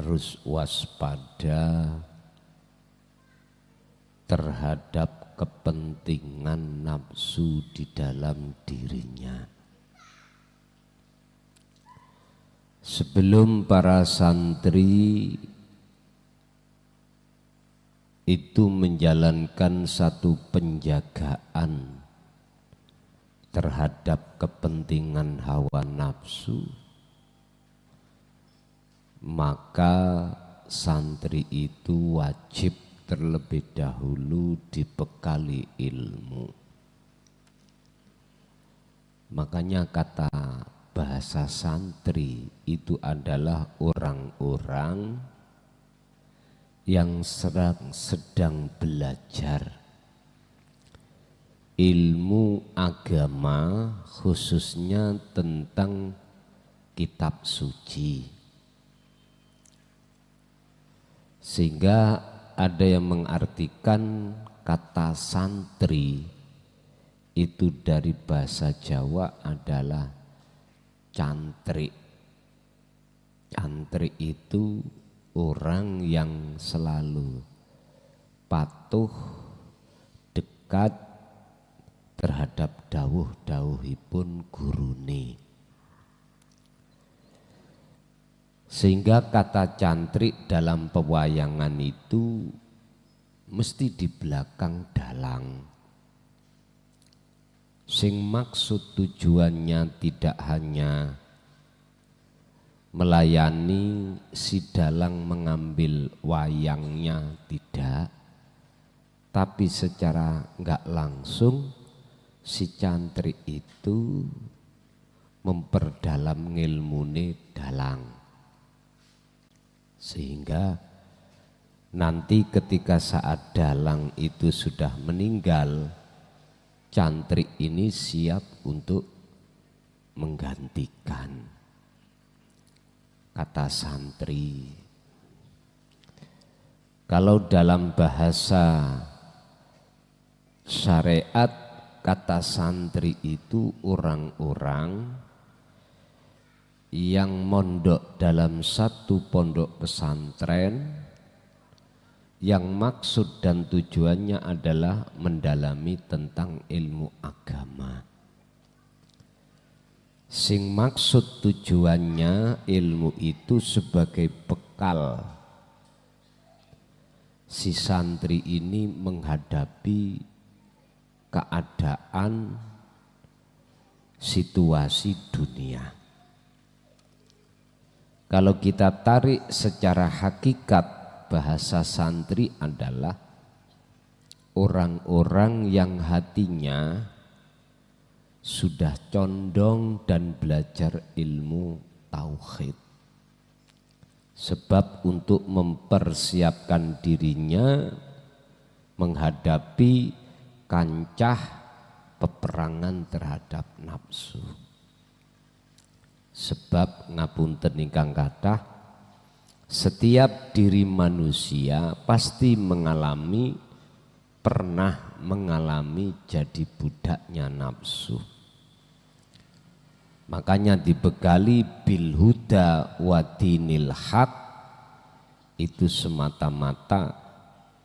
harus waspada terhadap kepentingan nafsu di dalam dirinya. Sebelum para santri itu menjalankan satu penjagaan terhadap kepentingan hawa nafsu, maka santri itu wajib terlebih dahulu dibekali ilmu. Makanya kata bahasa santri itu adalah orang-orang yang sedang belajar ilmu agama, khususnya tentang kitab suci. Sehingga ada yang mengartikan kata santri itu dari bahasa Jawa adalah cantrik. Cantrik itu orang yang selalu patuh, dekat terhadap dawuh-dawuhipun gurune. Sehingga kata cantrik dalam pewayangan itu mesti di belakang dalang. Sing maksud tujuannya tidak hanya melayani si dalang mengambil wayangnya, tidak, tapi secara enggak langsung si cantrik itu memperdalam ngilmune dalang, sehingga nanti ketika saat dalang itu sudah meninggal, cantrik ini siap untuk menggantikan kata santri. Kalau dalam bahasa syariat, kata santri itu orang-orang yang mondok dalam satu pondok pesantren yang maksud dan tujuannya adalah mendalami tentang ilmu agama. Sing maksud tujuannya ilmu itu sebagai bekal si santri ini menghadapi keadaan situasi dunia. Kalau kita tarik secara hakikat, bahasa santri adalah orang-orang yang hatinya sudah condong dan belajar ilmu tauhid. Sebab untuk mempersiapkan dirinya menghadapi kancah peperangan terhadap nafsu. Sebab ngapunten ingkang kathah, setiap diri manusia pasti pernah mengalami jadi budaknya nafsu. Makanya dibekali bil huda wa dinil haq, itu semata-mata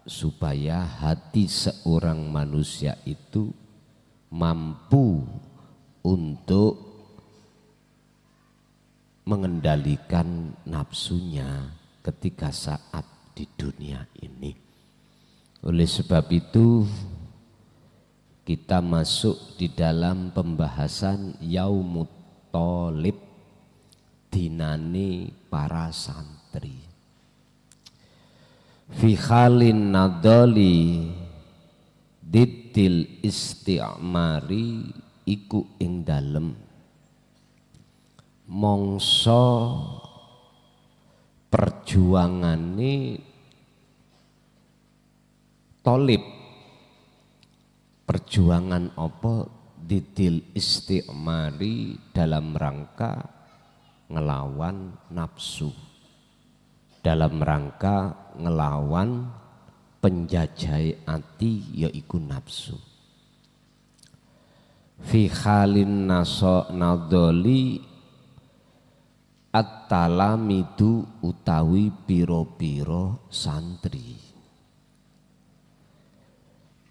supaya hati seorang manusia itu mampu untuk mengendalikan nafsunya ketika saat di dunia ini. Oleh sebab itu kita masuk di dalam pembahasan Yaumut Thalib, dinane para santri. Fi halin nadali ditil isti'mari iku ing dalem mongso perjuangane tolib. Perjuangan apa? Ditil isti'mari, dalam rangka ngelawan nafsu, dalam rangka ngelawan penjajai ati yaiku nafsu. Fi halin naso nadoli, at-talamidu utawi piro-piro santri.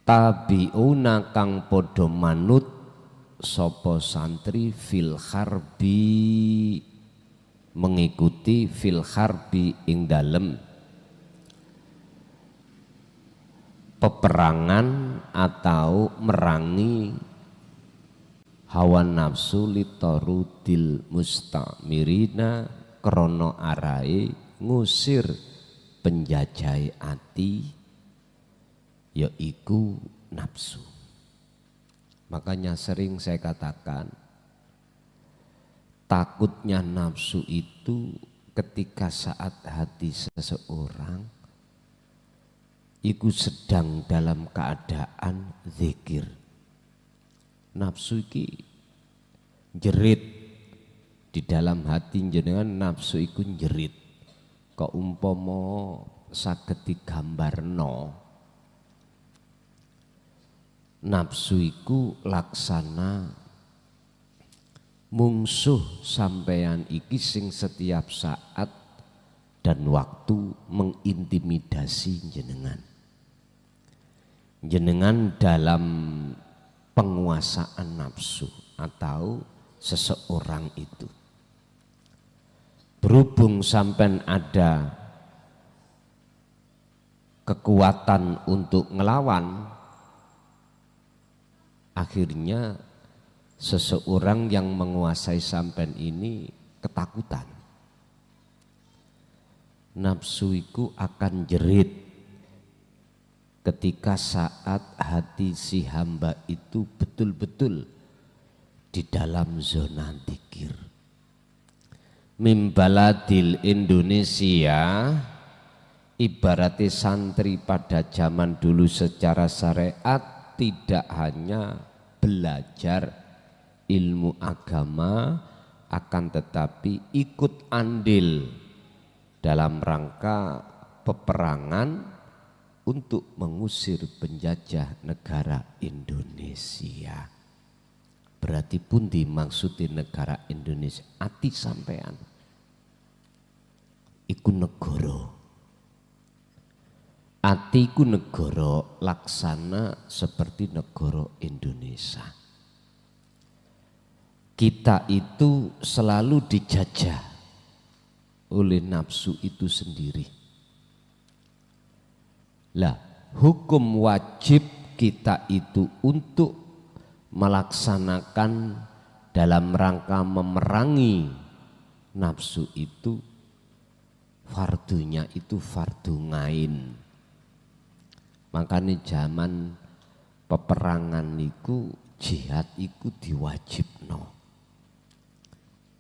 Tabiuna kang podo manut sopo santri fil harbi mengikuti fil harbi ing dalem peperangan atau merangi hawa nafsu litorudil mustamirina krono arai ngusir penjajai ati yaiku nafsu. Makanya sering saya katakan takutnya nafsu itu ketika saat hati seseorang iku sedang dalam keadaan zikir. Nafsu iki jerit di dalam hati jenengan, nafsu iku jerit. Kok umpama saged digambarno nafsu iku laksana mungsuh sampeyan iki sing setiap saat dan waktu mengintimidasi jenengan. Jenengan dalam penguasaan nafsu atau seseorang itu. Berhubung sampean ada kekuatan untuk ngelawan, akhirnya seseorang yang menguasai sampean ini ketakutan. Nafsu iku akan jerit ketika saat hati si hamba itu betul-betul di dalam zona dzikir. Mimbaladil Indonesia ibaratnya santri pada zaman dulu secara syariat tidak hanya belajar ilmu agama, akan tetapi ikut andil dalam rangka peperangan untuk mengusir penjajah negara Indonesia. Berarti pun dimaksudi negara Indonesia ati sampean iku negara. Atiku negara laksana seperti negara Indonesia. Kita itu selalu dijajah oleh nafsu itu sendiri. Lah, hukum wajib kita itu untuk melaksanakan dalam rangka memerangi nafsu itu, fardunya itu fardu ngain. Makanya zaman peperangan niku jihad iku diwajibno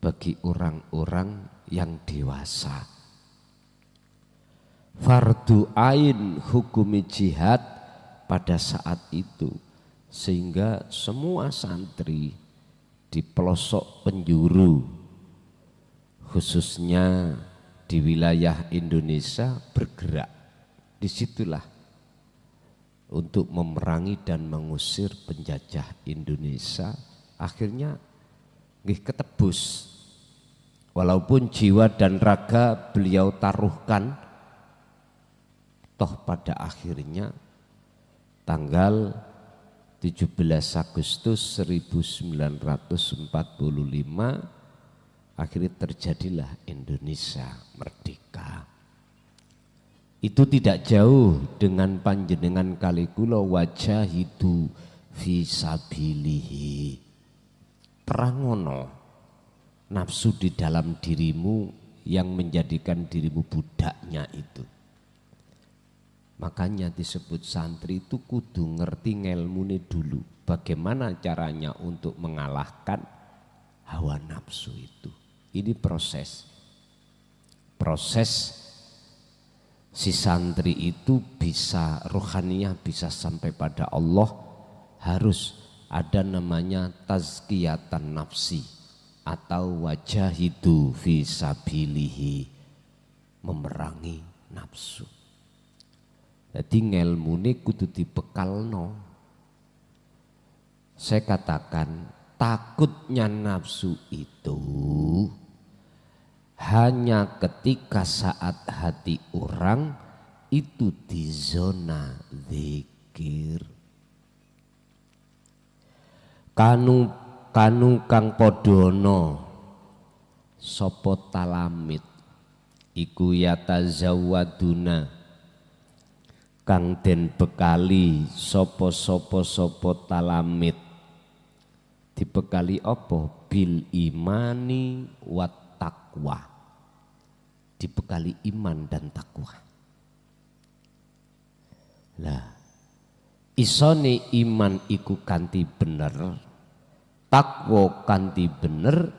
bagi orang-orang yang dewasa. Fardu ain hukumi jihad pada saat itu, sehingga semua santri di pelosok penjuru khususnya di wilayah Indonesia bergerak. Disitulah untuk memerangi dan mengusir penjajah Indonesia. Akhirnya nggih ketebus, walaupun jiwa dan raga beliau taruhkan, toh pada akhirnya tanggal 17 Agustus 1945 akhirnya terjadilah Indonesia merdeka. Itu tidak jauh dengan panjenengan kalikula wajahidu fisabilihi. Perangono nafsu di dalam dirimu yang menjadikan dirimu budaknya itu. Makanya disebut santri itu kudu ngerti ngelmune dulu. Bagaimana caranya untuk mengalahkan hawa nafsu itu. Ini proses si santri itu bisa rohaniah, bisa sampai pada Allah, harus ada namanya tazkiyatan nafsi atau wajahidu fisabilihi, memerangi nafsu. Jadi ngelmune kudu dibekalno. Saya katakan takutnya nafsu itu hanya ketika saat hati orang itu di zona zikir. Kanu kang podono sopo talamit iku yatazawaduna kang den bekali sopo talamit, dibekali opo bil imani wat taqwa, dibekali iman dan takwa. Lah isone iman iku kanthi bener, takwa kanthi bener,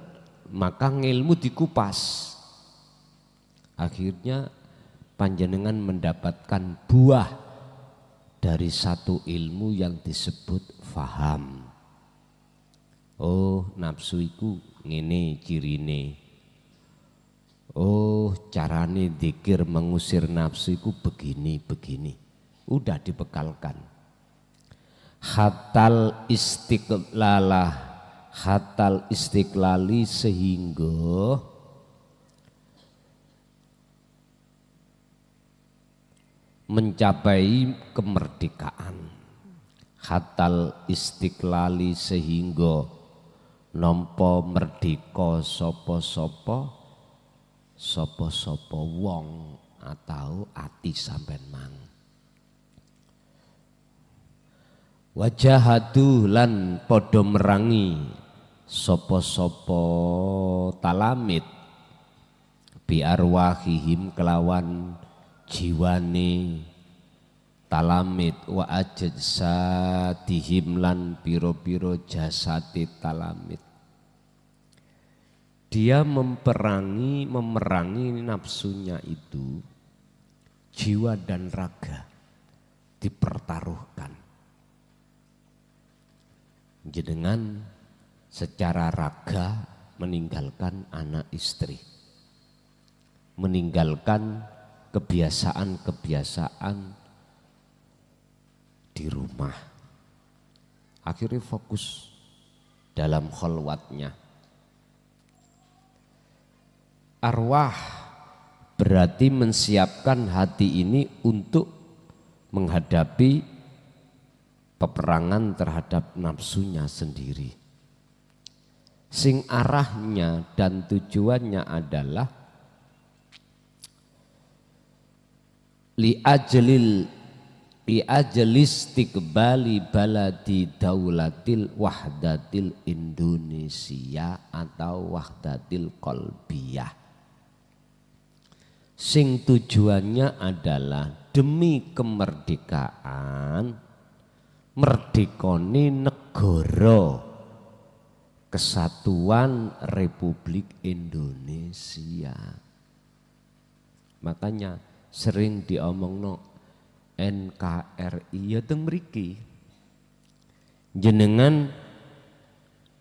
maka ngilmu dikupas. Akhirnya panjenengan mendapatkan buah dari satu ilmu yang disebut faham. Oh, nafsu iku ngene cirine. Oh, carane dzikir mengusir nafsu iku begini. Udah dibekalkan. Hatal istiqlali sehingga mencapai kemerdekaan. Hatal istiqlali sehingga nampa merdeka sapa-sapa wong atau ati sampean mang. Wajahadu lan padha merangi sapa-sapa talamit bi arwahihim kelawan jiwane talamit wa ajsadihim lan piro-piro jasate talamit. Dia memerangi nafsunya itu, jiwa dan raga dipertaruhkan. Jenengan secara raga meninggalkan anak istri, meninggalkan kebiasaan-kebiasaan di rumah. Akhirnya fokus dalam kholwatnya. Arwah berarti mensiapkan hati ini untuk menghadapi peperangan terhadap nafsunya sendiri. Sing arahnya dan tujuannya adalah li ajlistiqbali baladi daulatil wahdatil Indonesia atau wahdatil qalbiyah. Sing tujuannya adalah demi kemerdekaan, merdekoni negara Kesatuan Republik Indonesia. Makanya sering diomongno NKRI ya teng mriki. Jenengan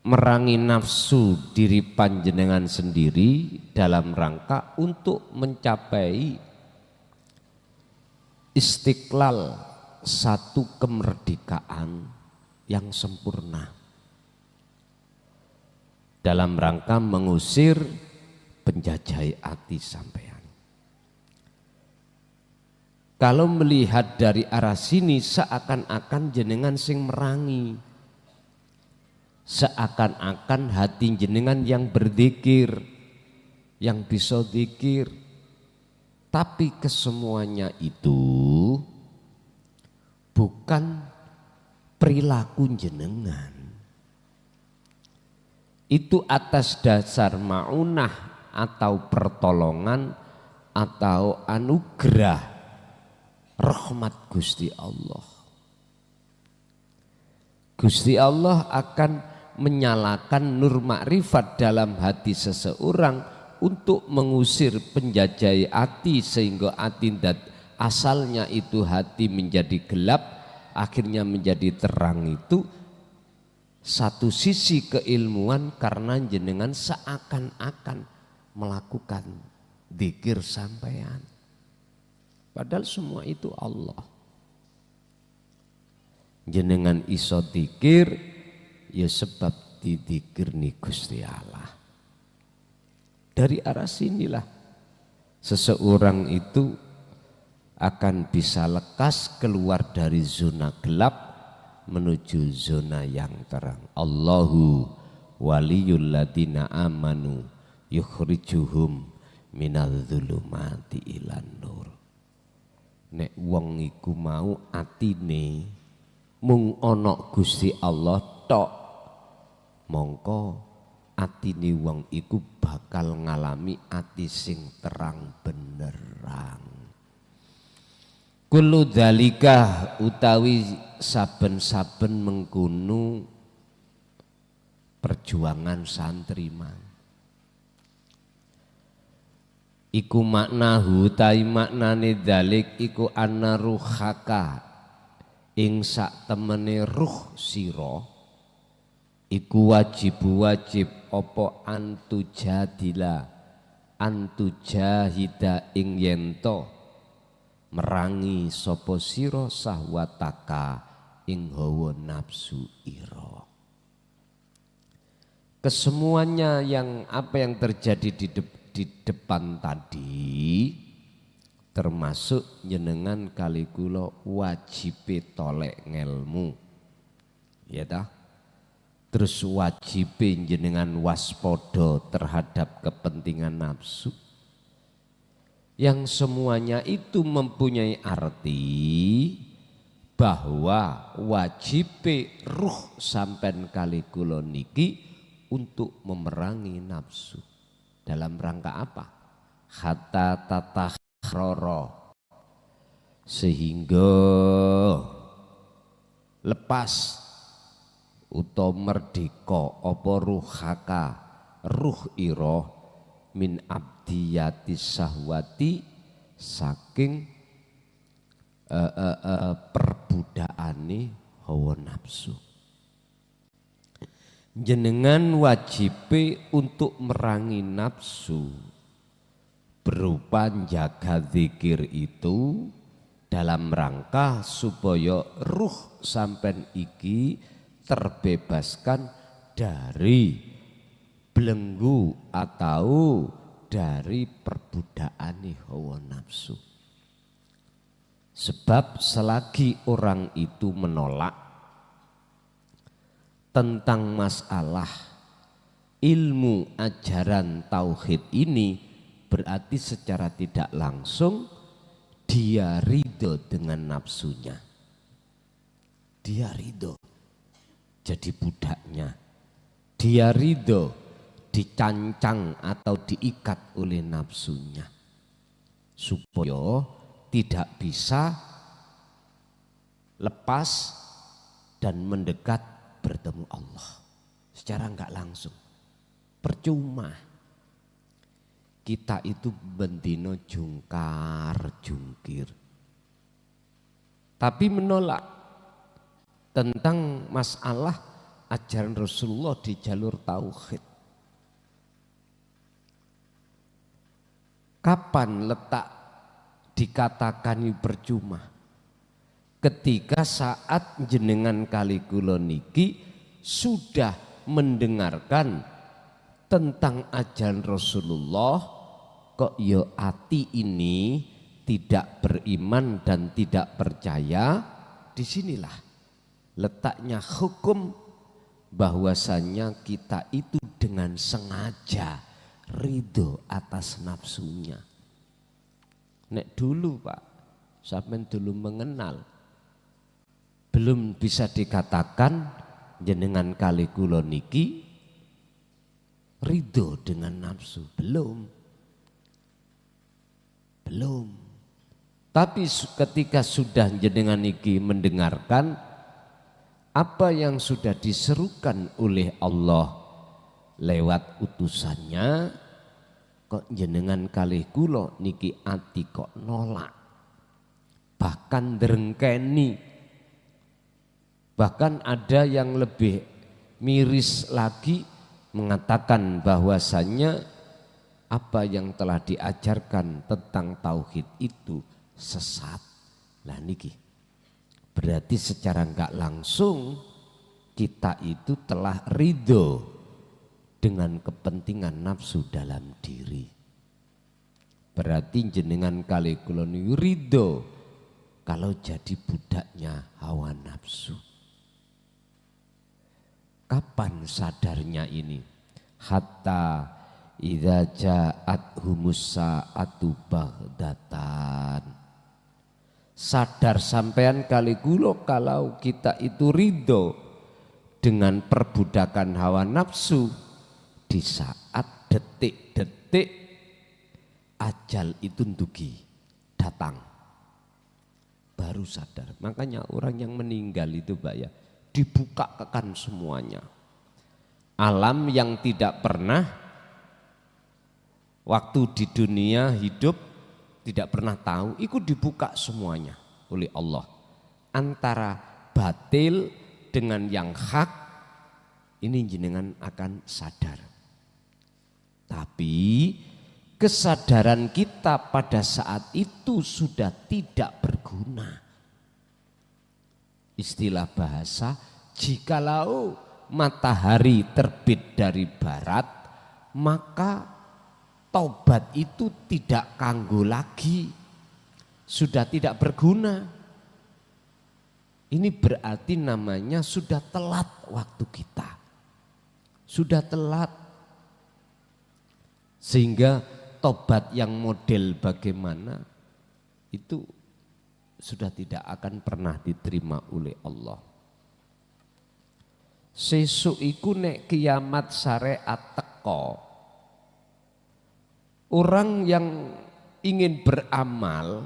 merangi nafsu diri panjenengan sendiri dalam rangka untuk mencapai istiqlal, satu kemerdekaan yang sempurna dalam rangka mengusir penjajah hati sampean. Kalau melihat dari arah sini seakan-akan jenengan sing merangi, seakan-akan hati jenengan yang berzikir, yang bisa zikir, tapi kesemuanya itu bukan perilaku jenengan. Itu atas dasar maunah atau pertolongan atau anugerah rahmat Gusti Allah. Gusti Allah akan menyalakan nur makrifat dalam hati seseorang untuk mengusir penjajah hati sehingga hati asalnya itu hati menjadi gelap, akhirnya menjadi terang. Itu satu sisi keilmuan karena jenengan seakan-akan melakukan dzikir sampean. Padahal semua itu Allah. Jenengan iso dzikir ya sebab didzikir ni Gusti Allah. Dari arah sinilah seseorang itu akan bisa lekas keluar dari zona gelap menuju zona yang terang. Allahu waliyul ladina amanu yukhrijuhum minadz-dzulumati ilan nur. Nek wong iku mau atine mung ana Gusti Allah tok, mongko atine wong iku bakal ngalami ati sing terang benerang. Kullu dzalika utawi saben-saben mengkono perjuangan santri mang. Iku maknahu tai maknane dzalik iku anna ruhaka ing sak temene ruh sira iku wajib apa antujahida ing yento merangi sapa sira sahwataka ing hawa nafsu ira. Kesemuanya yang apa yang terjadi di depan tadi termasuk jenengan kali kula wajibe tolek ngelmu. Ya dah. Terus wajibe jenengan waspada terhadap kepentingan nafsu. Yang semuanya itu mempunyai arti bahwa wajib ruh sampean kali kula niki untuk memerangi nafsu. Dalam rangka apa? Hatta tatahrono, sehingga lepas utawa merdeka apa ruhaka ruh ira min abdiyati sahwati saking perbudaane hawa nafsu. Jenengan wajib untuk merangi nafsu berupa jaga zikir itu dalam rangka supaya ruh sampean iki terbebaskan dari belenggu atau dari perbudaane hawa nafsu. Sebab selagi orang itu menolak tentang masalah ilmu ajaran tauhid ini, berarti secara tidak langsung dia ridho dengan nafsunya. Dia ridho jadi budaknya. Dia ridho dicancang atau diikat oleh nafsunya supaya tidak bisa lepas dan mendekat bertemu Allah secara enggak langsung. Percuma kita itu bendino jungkar jungkir tapi menolak tentang masalah ajaran Rasulullah di jalur tauhid. Kapan letak dikatakan percuma? Ketika saat jenengan kali kula niki sudah mendengarkan tentang ajaran Rasulullah, kok ya ati ini tidak beriman dan tidak percaya, disinilah letaknya hukum bahwasanya kita itu dengan sengaja ridho atas nafsunya. Nek dulu Pak, sampean dulu mengenal, belum bisa dikatakan jenengan kali kula niki ridho dengan nafsu, belum. Tapi ketika sudah jenengan niki mendengarkan apa yang sudah diserukan oleh Allah lewat utusannya, kok jenengan kali kula niki ati kok nolak, bahkan drengkeni. Bahkan ada yang lebih miris lagi mengatakan bahwasannya apa yang telah diajarkan tentang tauhid itu sesat. Lah niki berarti secara enggak langsung kita itu telah ridho dengan kepentingan nafsu dalam diri. Berarti jenengan kali kula niku ridho kalau jadi budaknya hawa nafsu. Kapan sadarnya ini? Hatta idza ja'athumus sa'atu baghdatan. Sadar sampean kali kula kalau kita itu ridho dengan perbudakan hawa nafsu di saat detik-detik ajal itu ndugi datang. Baru sadar. Makanya orang yang meninggal itu Pak ya, dibukakan semuanya. Alam yang tidak pernah waktu di dunia hidup tidak pernah tahu, itu dibuka semuanya oleh Allah. Antara batil dengan yang hak, ini jenengan akan sadar. Tapi kesadaran kita pada saat itu sudah tidak berguna. Istilah bahasa, jikalau matahari terbit dari barat, maka taubat itu tidak kanggo lagi, sudah tidak berguna. Ini berarti namanya sudah telat waktu kita, sudah telat. Sehingga tobat yang model bagaimana itu sudah tidak akan pernah diterima oleh Allah. Sesuk iku nek kiamat syariat teko, orang yang ingin beramal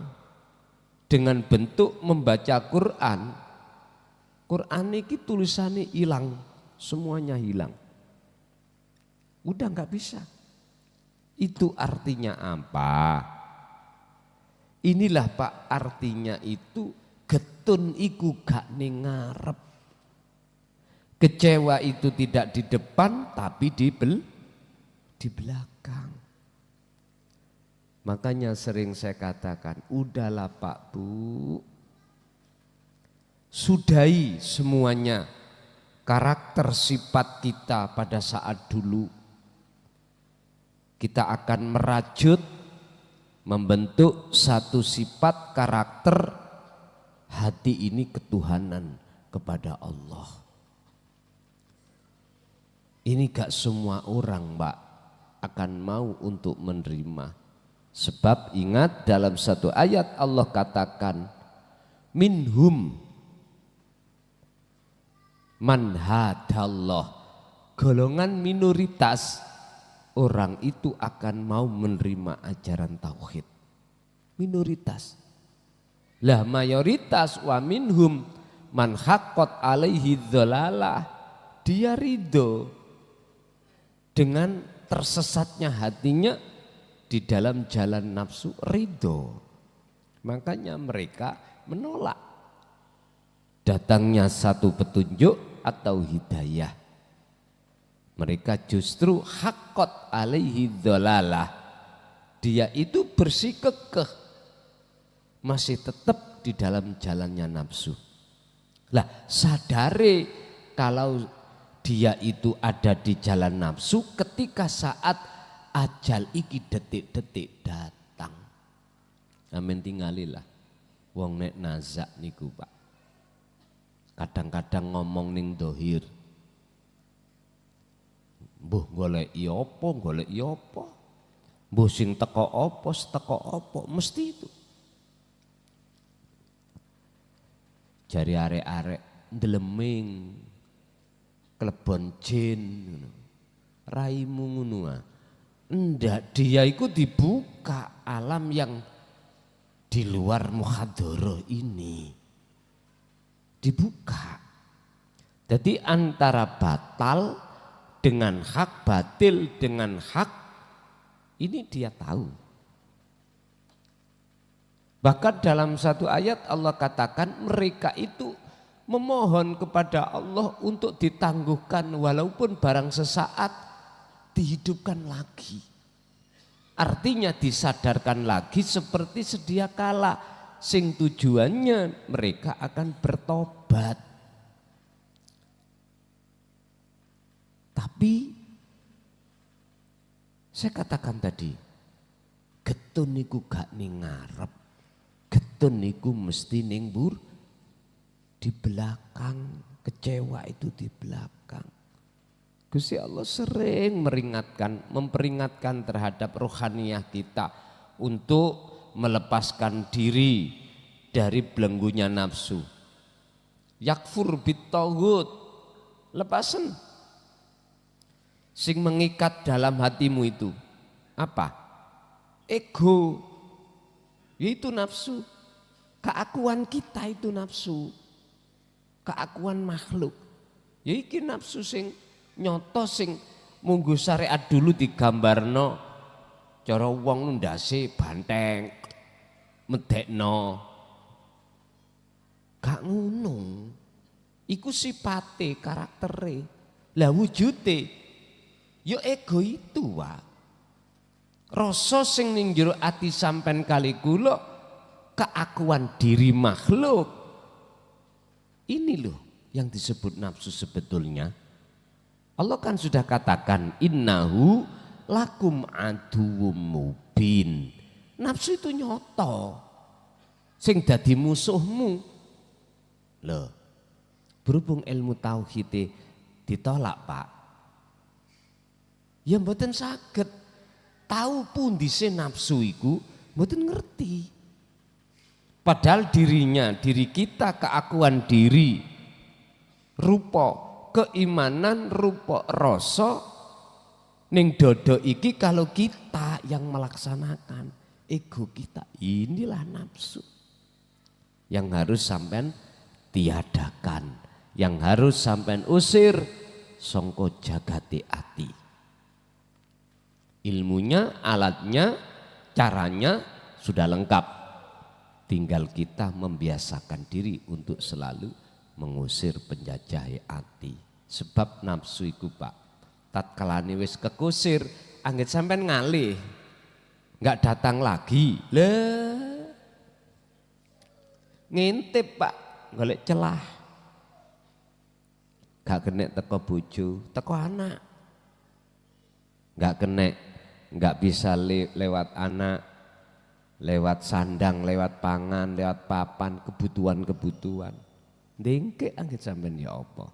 dengan bentuk membaca Quran, Quran ini tulisannya hilang, semuanya hilang. Udah nggak bisa. Itu artinya apa? Inilah Pak artinya itu getun iku gak ning ngarep. Kecewa itu tidak di depan tapi di belakang. Makanya sering saya katakan, udahlah Pak Bu, sudahi semuanya karakter sifat kita pada saat dulu. Kita akan merajut, membentuk satu sifat karakter hati ini ketuhanan kepada Allah. Ini gak semua orang Mbak akan mau untuk menerima. Sebab ingat dalam satu ayat Allah katakan, minhum man hadallah, golongan minoritas orang itu akan mau menerima ajaran tauhid. Minoritas. Lah mayoritas wa minhum man haqqat alaihi dhalalah, dia ridho dengan tersesatnya hatinya di dalam jalan nafsu, ridho. Makanya mereka menolak datangnya satu petunjuk atau hidayah. Mereka justru haqqat alaihi dhalalah, dia itu bersikukuh masih tetap di dalam jalannya nafsu. Lah sadare kalau dia itu ada di jalan nafsu ketika saat ajal iki detik-detik datang. Amin tinggalilah wong nek nazak niku Pak. Kadang-kadang ngomong ning dohir, mbuh goleki apa, mbuh sing teko apa, mesti itu. Jari arek-arek ndeleming klebon jin ngono. Raimu ngono ah. Ndak, dia itu dibuka alam yang di luar muhadharah ini. Dibuka. Jadi antara batal dengan hak, batil dengan hak, ini dia tahu. Bahkan dalam satu ayat Allah katakan mereka itu memohon kepada Allah untuk ditangguhkan walaupun barang sesaat dihidupkan lagi. Artinya disadarkan lagi seperti sedia kala, sing tujuannya mereka akan bertobat. Tapi Saya katakan tadi, getun niku gak ning ngarep, getun niku mesti ning di belakang, kecewa itu di belakang. Gusti Allah sering memperingatkan terhadap rohaniyah kita untuk melepaskan diri dari belenggunya nafsu. Yakfur bitaghut, lepasen. Sing mengikat dalam hatimu itu apa? Ego, yaitu nafsu. Keakuan kita itu nafsu, keakuan makhluk. Ya iki nafsu sing nyoto sing munggu syariat dulu digambarno cara wong ndase banteng medekno. Gak ngono. Iku sifate, karaktere. Lah wujude ya ego itu wae. Rasa sing ning jero ati sampean kali kula keakuan diri makhluk. Ini loh yang disebut nafsu sebetulnya. Allah kan sudah katakan innahu lakum aduwwum mubin. Nafsu itu nyoto. Sing dadi musuhmu. Loh, berhubung ilmu tauhid ditolak, Pak. Ya mboten saged. Tahu pundise nafsu iku mboten ngerti. Padahal diri kita, keakuan diri, rupa, keimanan, rupa, rasa ning dodo iki kalau kita yang melaksanakan, ego kita inilah nafsu yang harus sampean tiadakan, yang harus sampean usir songko jagati ati. Ilmunya, alatnya, caranya sudah lengkap. Tinggal kita membiasakan diri untuk selalu mengusir penjajah hati. Sebab nafsu iku, Pak, tatkalane wis kekusir, anggit sampean ngalih, nggak datang lagi. Lah, ngintip, Pak, golek celah. Gak kena teko bojo, teko anak. Gak kena, gak bisa lewat anak. Lewat sandang, lewat pangan, lewat papan, kebutuhan-kebutuhan. Dengke anggit sampean ya apa.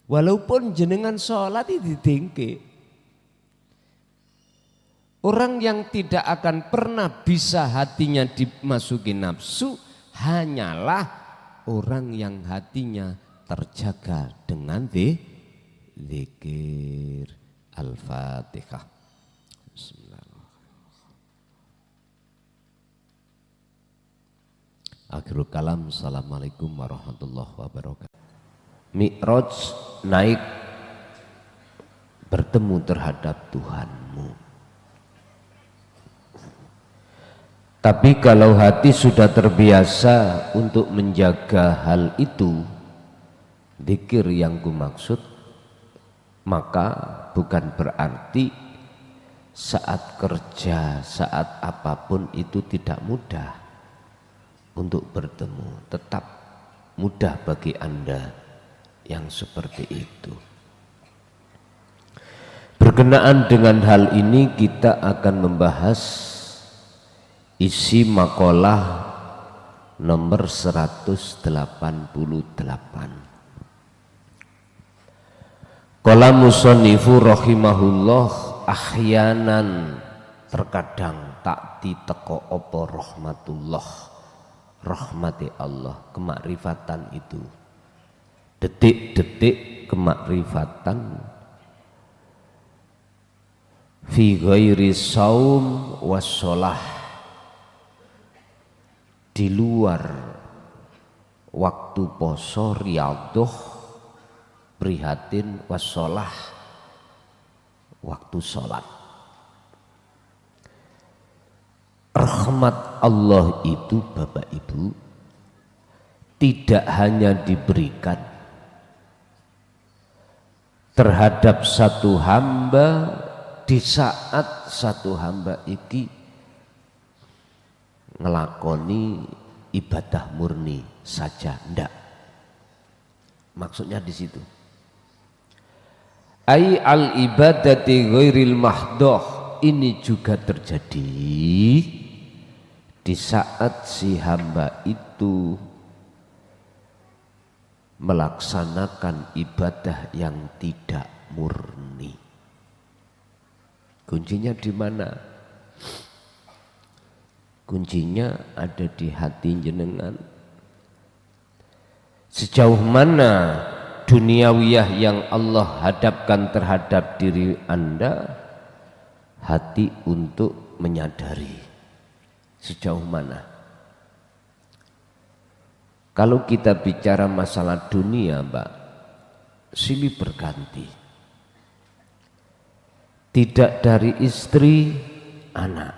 Walaupun jenengan sholat itu dengke. Orang yang tidak akan pernah bisa hatinya dimasuki nafsu hanyalah orang yang hatinya terjaga dengan zikir. Al-Fatihah. Akhirul kalam, assalamualaikum warahmatullahi wabarakatuh. Mi'raj, naik bertemu terhadap Tuhanmu. Tapi kalau hati sudah terbiasa untuk menjaga hal itu, zikir yang kumaksud, maka bukan berarti saat kerja, saat apapun itu tidak mudah untuk bertemu. Tetap mudah bagi Anda yang seperti itu. Berkenaan dengan hal ini kita akan membahas isi makalah nomor 188. Qala musannifu rahimahullah, ahyanan terkadang tak diteko apa rahmatullah, rahmati Allah, kemakrifatan itu, detik-detik kemakrifatan fi ghairi saum wassalah, di luar waktu poso, riyadhah, prihatin, wassalah, waktu sholat. Rahmat Allah itu Bapak Ibu tidak hanya diberikan terhadap satu hamba di saat satu hamba iki ngelakoni ibadah murni saja, ndak. Maksudnya di situ Ai al ibadati ghairil mahdoh, ini juga terjadi di saat si hamba itu melaksanakan ibadah yang tidak murni. Kuncinya di mana? Kuncinya ada di hati jenengan. Sejauh mana duniawiyah yang Allah hadapkan terhadap diri Anda, hati untuk menyadari sejauh mana. Kalau kita bicara masalah dunia, Mbak, silih berganti. Tidak dari istri, anak.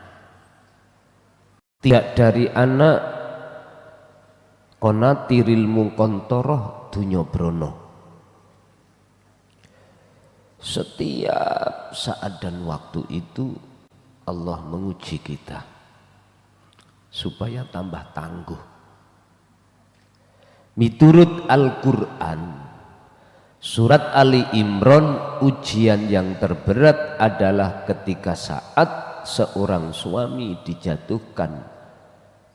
Tidak dari anak, konatiril mungkontoroh dunya brono. Setiap saat dan waktu itu Allah menguji kita supaya tambah tangguh. Miturut Al-Quran, surat Ali Imran, ujian yang terberat adalah ketika saat seorang suami dijatuhkan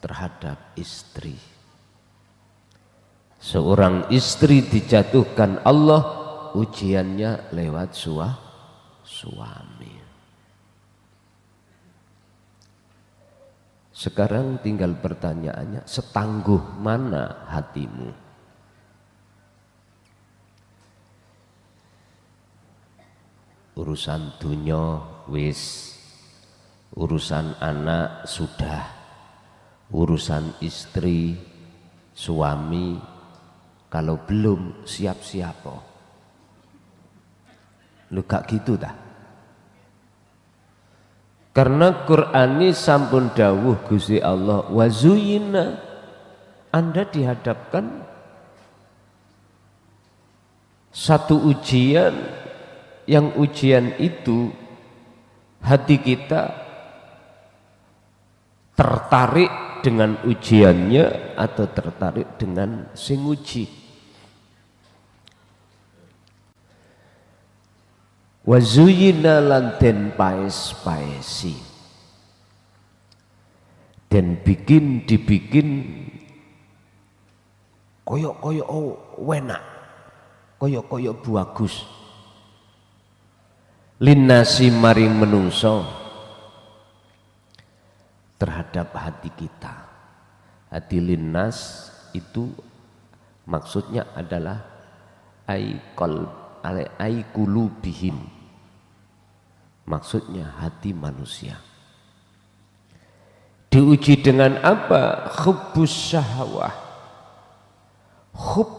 terhadap istri. Seorang istri dijatuhkan Allah, ujiannya lewat suami. Sekarang tinggal pertanyaannya, setangguh mana hatimu? Urusan dunya wis, urusan anak sudah, urusan istri, suami, kalau belum siap-siap. Lu gak gitu dah. Karena Quran ini sampun dawuh Gusti Allah, wazuyina, Anda dihadapkan satu ujian, yang ujian itu hati kita tertarik dengan ujiannya atau tertarik dengan sing uji. Wazuyina lan den paes-paesi, dan dibikin koyok-koyok wenak, koyok-koyok bagus, linnasi maring menungso terhadap hati kita. Hati linnas itu maksudnya adalah ai qulubihim, maksudnya hati manusia. Diuji dengan apa? Hubbus syahwah, hub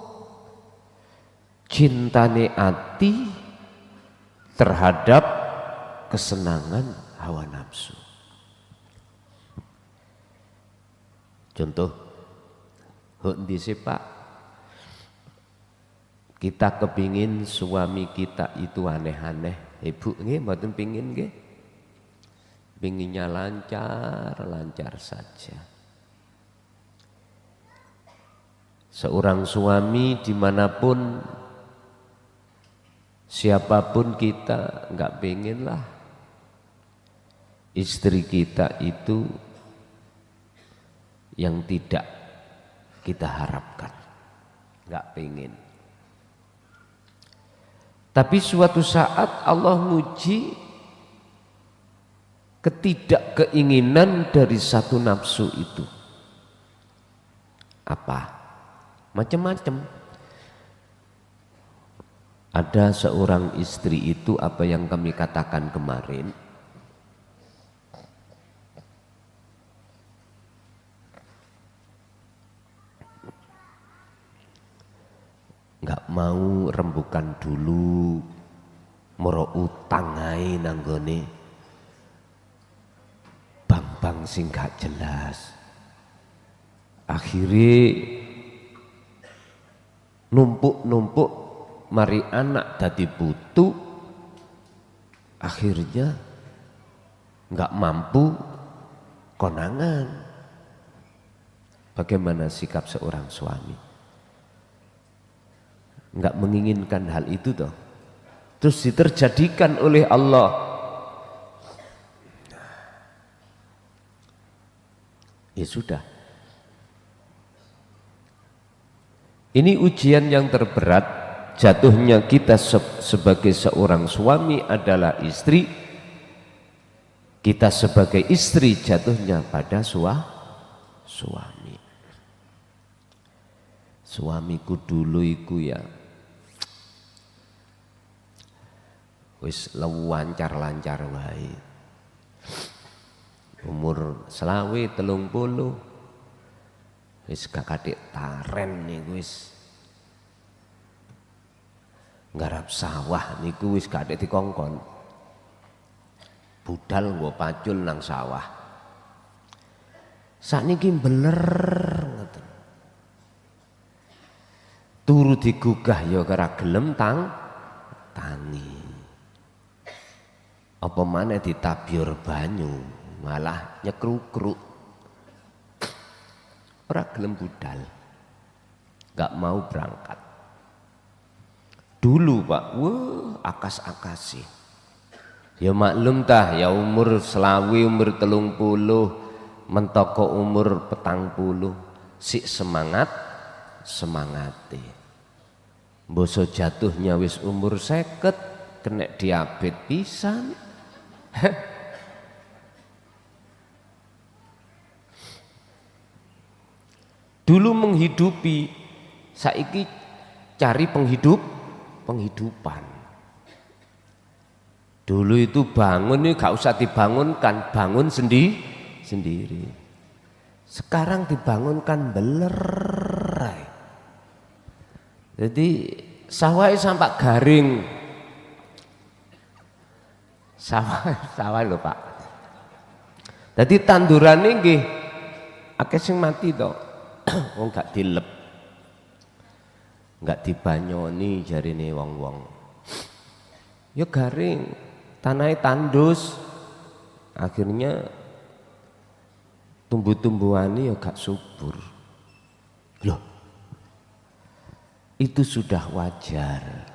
cintane hati terhadap kesenangan hawa nafsu. Contoh, di Pak, kita kepingin suami kita itu aneh-aneh. Ibu nggih mboten pingin nggih. Pinginnya lancar saja. Seorang suami dimanapun, siapapun kita, nggak pingin lah istri kita itu yang tidak kita harapkan, nggak pingin. Tapi suatu saat Allah nguji ketidakkeinginan dari satu nafsu itu. Apa? Macam-macam. Ada seorang istri itu, apa yang kami katakan kemarin, nggak mau rembukan dulu, moro utang ae nanggone bang sing gak jelas. Akhirnya numpuk mari anak dadi putu, akhirnya nggak mampu konangan. Bagaimana sikap seorang suami? Nggak menginginkan hal itu toh. terus diterjadikan oleh Allah. Ya sudah. Ini ujian yang terberat. Jatuhnya kita sebagai seorang suami adalah istri. Kita sebagai istri jatuhnya pada suami. Suamiku dulu iku ya wis lancar-lancar wae. Umur selawe 30 wis gak katik taren niku wis nggarap sawah niku wis gak katik dikongkon. Budal nggo pacul nang sawah. Sakniki beler ngoten. Turu digugah ya ora gelem tangi. Apa maneh ditabyur banyu malah nyekruk-kruk. Ora gelem budal. Gak mau berangkat. Dulu Pak, akas-akasi. Ya maklum tah, ya umur selawi, umur 30, mentoko umur 40, sik semangate. Boso jatuhnya wis umur 50, kena diabetes pisan. Dulu menghidupi, saiki cari penghidupan. Dulu itu bangun ini gak usah dibangunkan, bangun sendiri. Sekarang dibangunkan beler. Jadi sawah sampai garing. Sawah lho Pak. Jadi tanduran ini akeh sing mati to. Wong gak dilep. Gak dibanyoni jarine wong-wong. Ya garing, tanahnya tandus. Akhirnya tumbuh-tumbuhannya ya gak subur. Loh. Itu sudah wajar.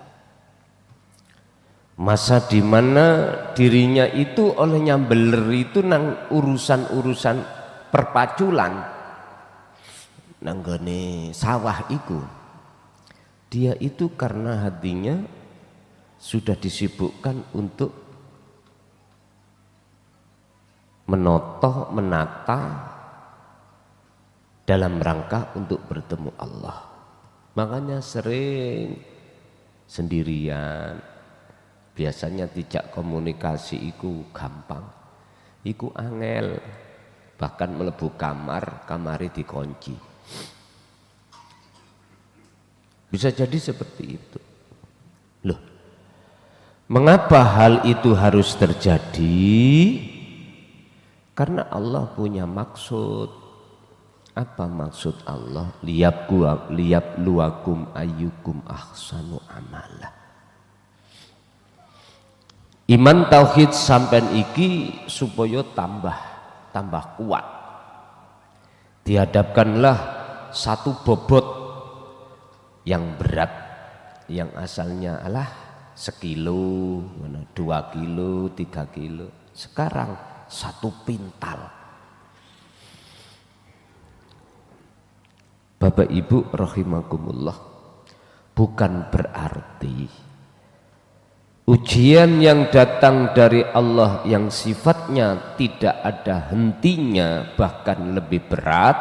Masa dimana dirinya itu oleh nyambeler itu nang urusan-urusan perpaculan nanggone sawah iku. Dia itu karena hatinya sudah disibukkan untuk menata dalam rangka untuk bertemu Allah. Makanya sering sendirian. Biasanya tidak komunikasi iku gampang, iku angel, bahkan melebu kamari dikunci. Bisa jadi seperti itu. Loh, mengapa hal itu harus terjadi? Karena Allah punya maksud. Apa maksud Allah? Liyabluwakum ayyukum ahsanu amala. Iman tauhid sampean iki supaya tambah kuat. Dihadapkanlah satu bobot yang berat, yang asalnya sekilo, 2 kilo, 3 kilo. Sekarang 1 pintal. Bapak Ibu rahimakumullah, bukan berarti ujian yang datang dari Allah yang sifatnya tidak ada hentinya, bahkan lebih berat,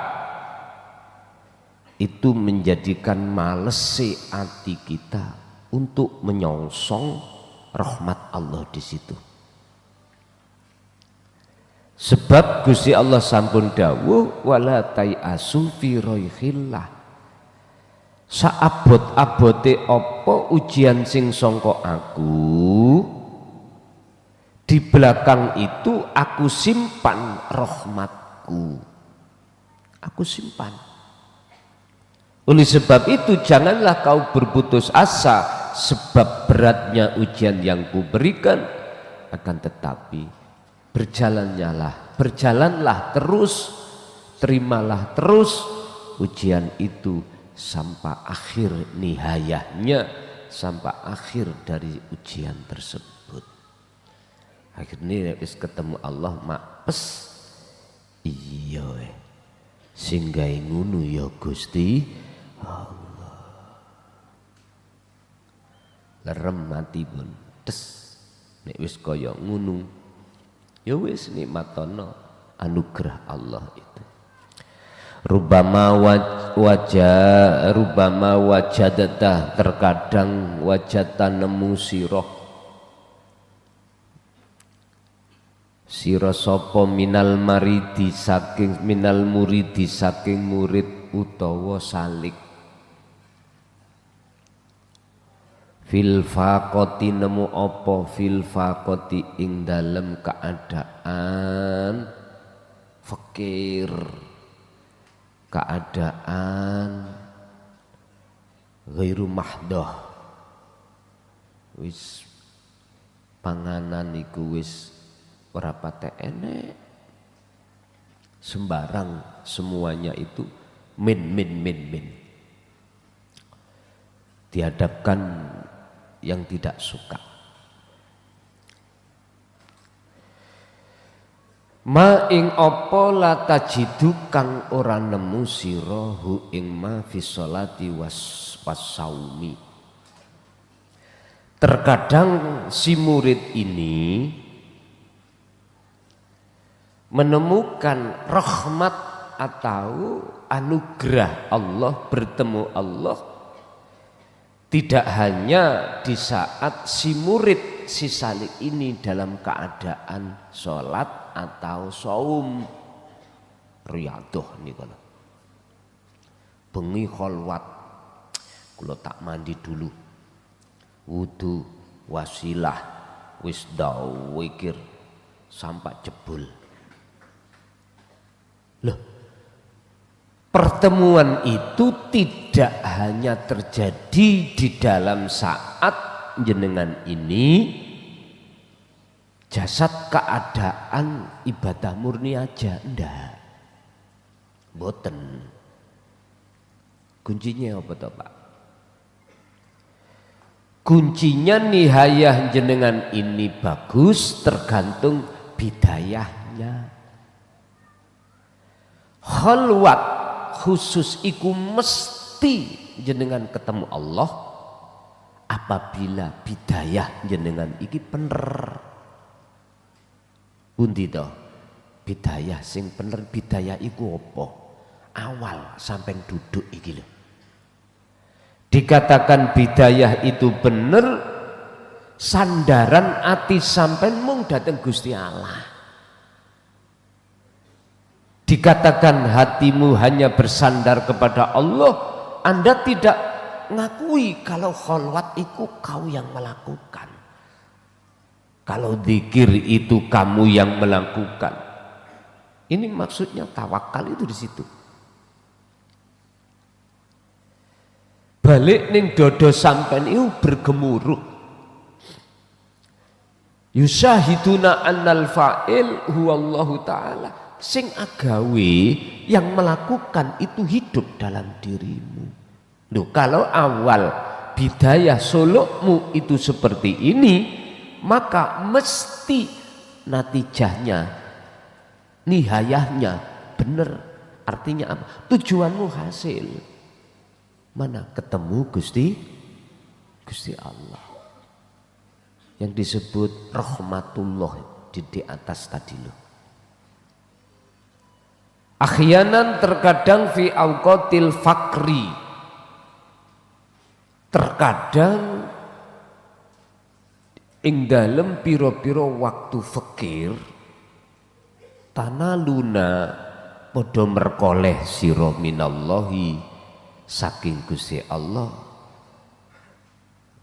itu menjadikan malesi hati kita untuk menyongsong rahmat Allah di situ. Sebab Gusti Allah sampun dawuh wala tai'asu fi roihillah. Saabot-abote apa ujian sing sangka aku, di belakang itu aku simpan rahmatku, aku simpan. Oleh sebab itu janganlah kau berputus asa sebab beratnya ujian yang kuberikan, akan tetapi berjalanlah terus, terimalah terus ujian itu sampai akhir nihayahnya, sampai akhir dari ujian tersebut. Akhirnya wis ketemu Allah mapes. Iya singgahe ngono ya Gusti Allah. Lerem mati pun des nek wis kaya ngono ya wis nikmatono anugerah Allah itu. Rubama wajadata, terkadang wajata nemu sira sapa minal muridi saking murid utawa salik. Fil faqati nemu apa fil faqati ing dalem keadaan fakir, keadaan ghairu mahdoh, wis panganan iku wis ora patek enek, sembarang semuanya itu min. Dihadapkan yang tidak suka. Ma ing apa la tajidu kang ora nemu sira hu ing ma fi sholati wasaumi. Terkadang si murid ini menemukan rahmat atau anugerah Allah, bertemu Allah tidak hanya di saat si murid si salik ini dalam keadaan sholat atau saum riyadhah niku lho. Bengi kholwat kula tak mandi dulu. Wudu wasilah wis dau wikir sampai jebul. Loh, pertemuan itu tidak hanya terjadi di dalam saat jenengan ini jasad keadaan ibadah murni aja, ndak. Boten. Kuncinya apa toh Pak? Kuncinya nihayah jenengan ini bagus tergantung bidayahnya. Khalwat khusus iku mesti jenengan ketemu Allah apabila bidayah jenengan iki bener. Pundi to? Bidayah sing bener, bidayah iku apa? Awal sampai duduk iki lho. Dikatakan bidayah itu bener, sandaran ati sampean mung dateng Gusti Allah. Dikatakan hatimu hanya bersandar kepada Allah, Anda tidak ngakui kalau kholwat itu kau yang melakukan. Kalau zikir itu kamu yang melakukan. Ini maksudnya tawakal itu di situ. Balik ning dodo sampean itu bergemuruh. Yusyahiduna annal fa'il huwallahu ta'ala. Sing agawe yang melakukan itu hidup dalam dirimu. Loh, kalau awal bidayah sulukmu itu seperti ini, maka mesti natijahnya, nihayahnya benar. Artinya apa? Tujuanmu hasil. Mana ketemu Gusti Allah. Yang disebut rahmatullah di atas tadi loh. Ahyanan terkadang fi awqatil fakri, terkadang ing dalem piro-piro waktu fakir tanaluna padha merkoleh sira minallahi saking Gusti Allah.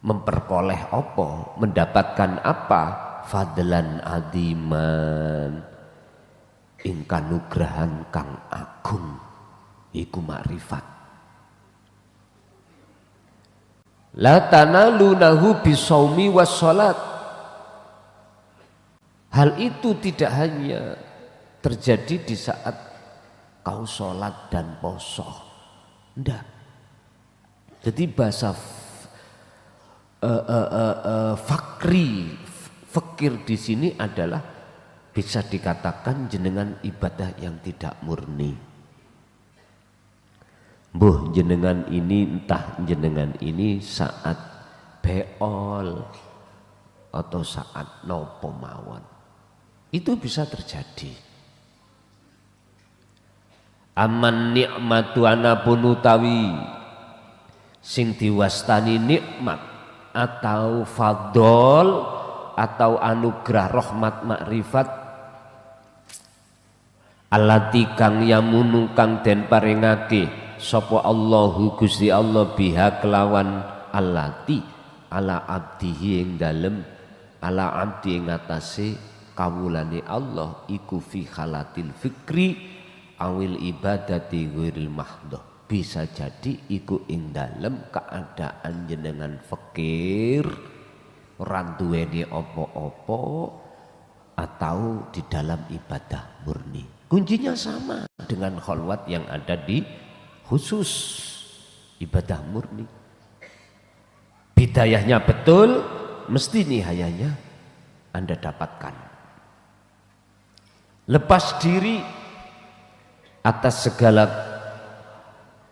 Memperkoleh apa? Mendapatkan apa? Fadlan adiman, ing kanugrahan kang agung iku makrifat. La tanalunahu bisaumi wassalat. Hal itu tidak hanya terjadi di saat kau sholat dan poso, ndak. Jadi bahasa fakir di sini adalah bisa dikatakan jenengan ibadah yang tidak murni. Mbuh jenengan ini entah jenengan ini saat beol atau saat nopo mawon. Itu bisa terjadi. Aman nikmatu anapun utawi sing diwastani nikmat atau fadol atau anugerah rahmat makrifat allati kang yamunu kang den paringake sapa Allahu Gusti Allah biha kelawan allati ala abdihi ing dalem ala abdi ing atase kawulane Allah iku fi khalatil fikri awil ibadati ghairil mahdhah. Bisa jadi iku ing dalem keadaan jenengan fakir ora duweni apa-apa atau di dalam ibadah murni. Kuncinya sama dengan khalwat yang ada di khusus ibadah murni. Bidayahnya betul, mesti nihayanya Anda dapatkan. Lepas diri atas segala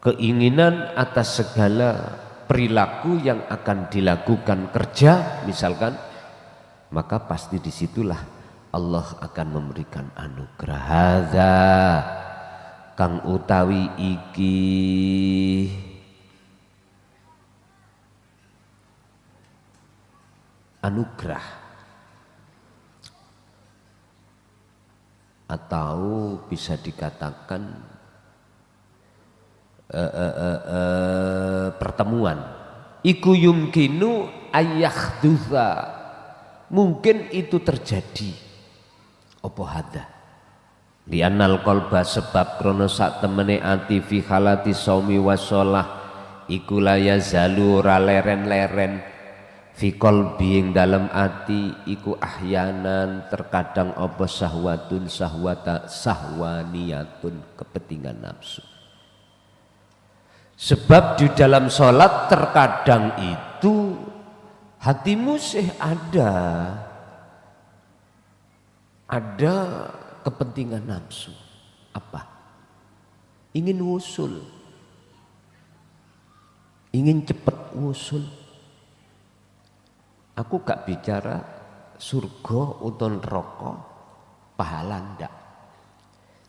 keinginan, atas segala perilaku yang akan dilakukan kerja misalkan, maka pasti disitulah Allah akan memberikan anugerah. Hadza kang utawi iki anugerah atau bisa dikatakan pertemuan iku yumkinu ayyahdutha, mungkin itu terjadi apa hadza li'annal qalba sebab krono sak temene ati fi halati shaumi washolah iku la yazalu ra leren-leren fi qalbi ing dalem ati iku ahyanan terkadang apa sahwatun sahwaniyatun kepentingan nafsu. Sebab di dalam sholat terkadang itu hatimu sih ada kepentingan nafsu. Apa? Ingin wusul, ingin cepat wusul. Aku gak bicara surga atau neraka, pahala ndak.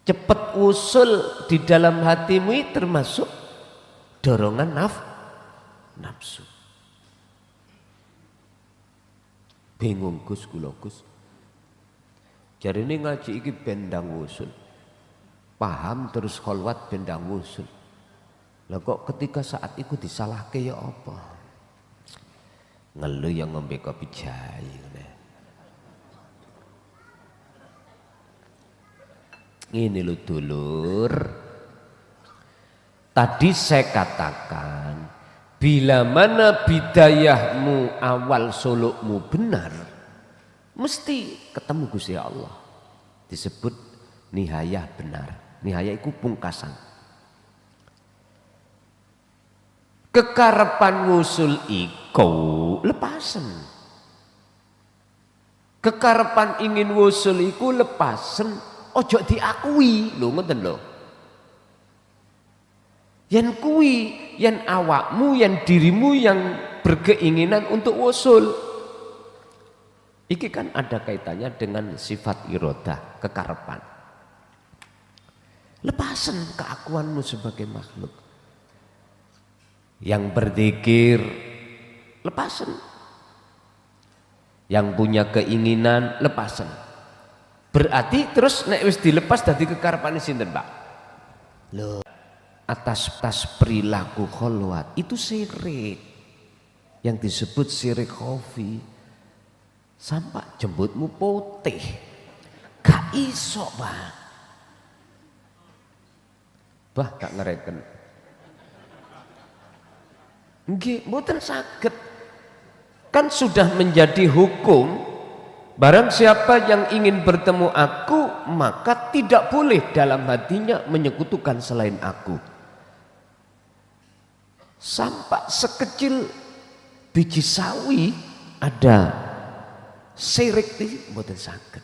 Cepat wusul di dalam hatimu termasuk dorongan nafsu. Bingung Gus kula Gus. Jarine ngaji iki bendang wusul. Paham terus kholwat bendang wusul. Lah kok ketika saat itu disalahke ya apa? Ngeluh yang ngombe kopi jahe. Ini lho dulur. Tadi saya katakan bila mana bidayahmu awal sulukmu benar, mesti ketemu Gusti Allah. Disebut nihayah benar. Nihayah itu pungkasan. Kekarepan ngusul iku lepasen. Kekarepan ingin wusul iku lepasen, ojo diakui, lho ngoten lho. Yen kuwi, yen awakmu, yen dirimu yang berkeinginan untuk wusul. Iki kan ada kaitannya dengan sifat irodah, kekarepan. Lepasen keakuanmu sebagai makhluk. Yang berzikir, lepasen. Yang punya keinginan, lepasen. Berarti terus nek wis dilepas dadi kekarepane sinten, Pak? Loh, atas perilaku kholwat itu syirik. Yang disebut syirik khafi. Sampai jembutmu putih. Gak iso, Pak. Bah, gak ngereken. Nggih, mboten saged. Kan sudah menjadi hukum, barang siapa yang ingin bertemu aku, maka tidak boleh dalam hatinya menyekutukan selain aku. Sampai sekecil biji sawi ada sirik iki mboten saged.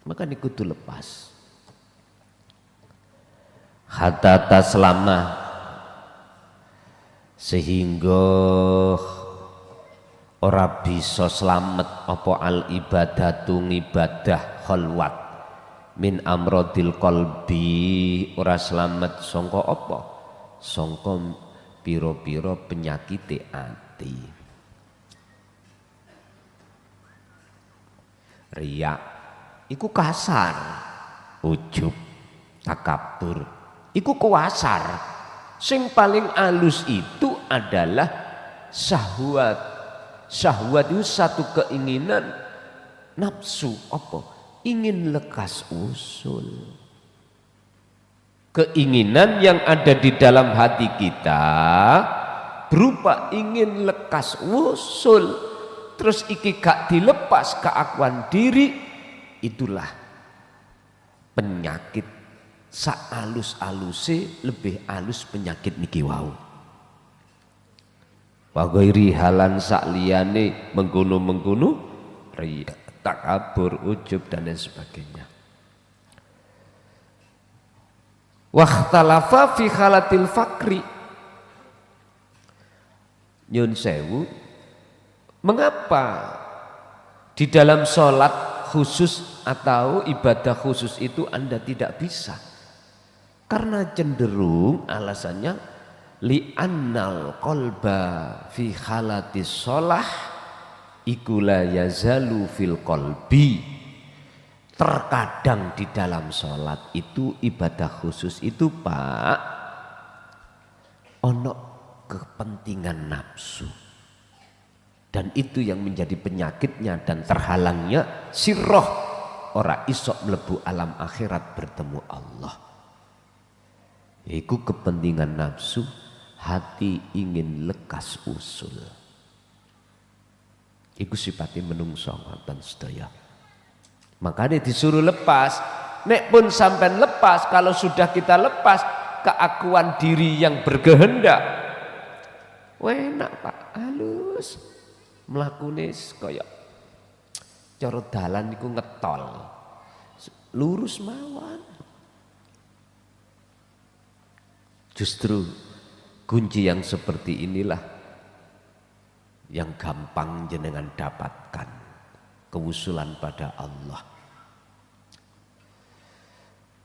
Maka niku kudu lepas. Hatta taslama sehingga ora bisa slamet apa al ibadatu ngibadah khalwat min amrodil qalbi, ora slamet sangka apa? Sangka pira-pira penyakite ati. Riya iku kasar, ujub, takabur iku kuasar. Sing paling alus itu adalah syahwat. Syahwat itu satu keinginan nafsu apa? Ingin lekas usul. Keinginan yang ada di dalam hati kita berupa ingin lekas usul, terus iki gak dilepas keakuan diri, itulah penyakit. Sa'alus-aluse lebih alus penyakit niki wau. Wa ghairi halan sakliyane mengkono-mengkono riya, takabur, ujub dan lain sebagainya. Wakhtalafa fi halatil fakri. Nyun sewu, mengapa di dalam sholat khusus atau ibadah khusus itu Anda tidak bisa? Karena cenderung alasannya li'annal qalba fi halatis sholah iku la yazalu fil qalbi. Terkadang di dalam sholat itu ibadah khusus itu Pak ono kepentingan nafsu, dan itu yang menjadi penyakitnya dan terhalangnya sirroh ora isok mlebu alam akhirat bertemu Allah. Iku kepentingan nafsu, hati ingin lekas usul. Iku sifatnya menungso dan sedaya. Makanya disuruh lepas. Nek pun sampai lepas, kalau sudah kita lepas keakuan diri yang berkehendak, enak Pak, halus. Melakunis kaya cara dalan niku ngetol. Lurus mawon. Justru kunci yang seperti inilah yang gampang jenengan dapatkan, kewusulan pada Allah.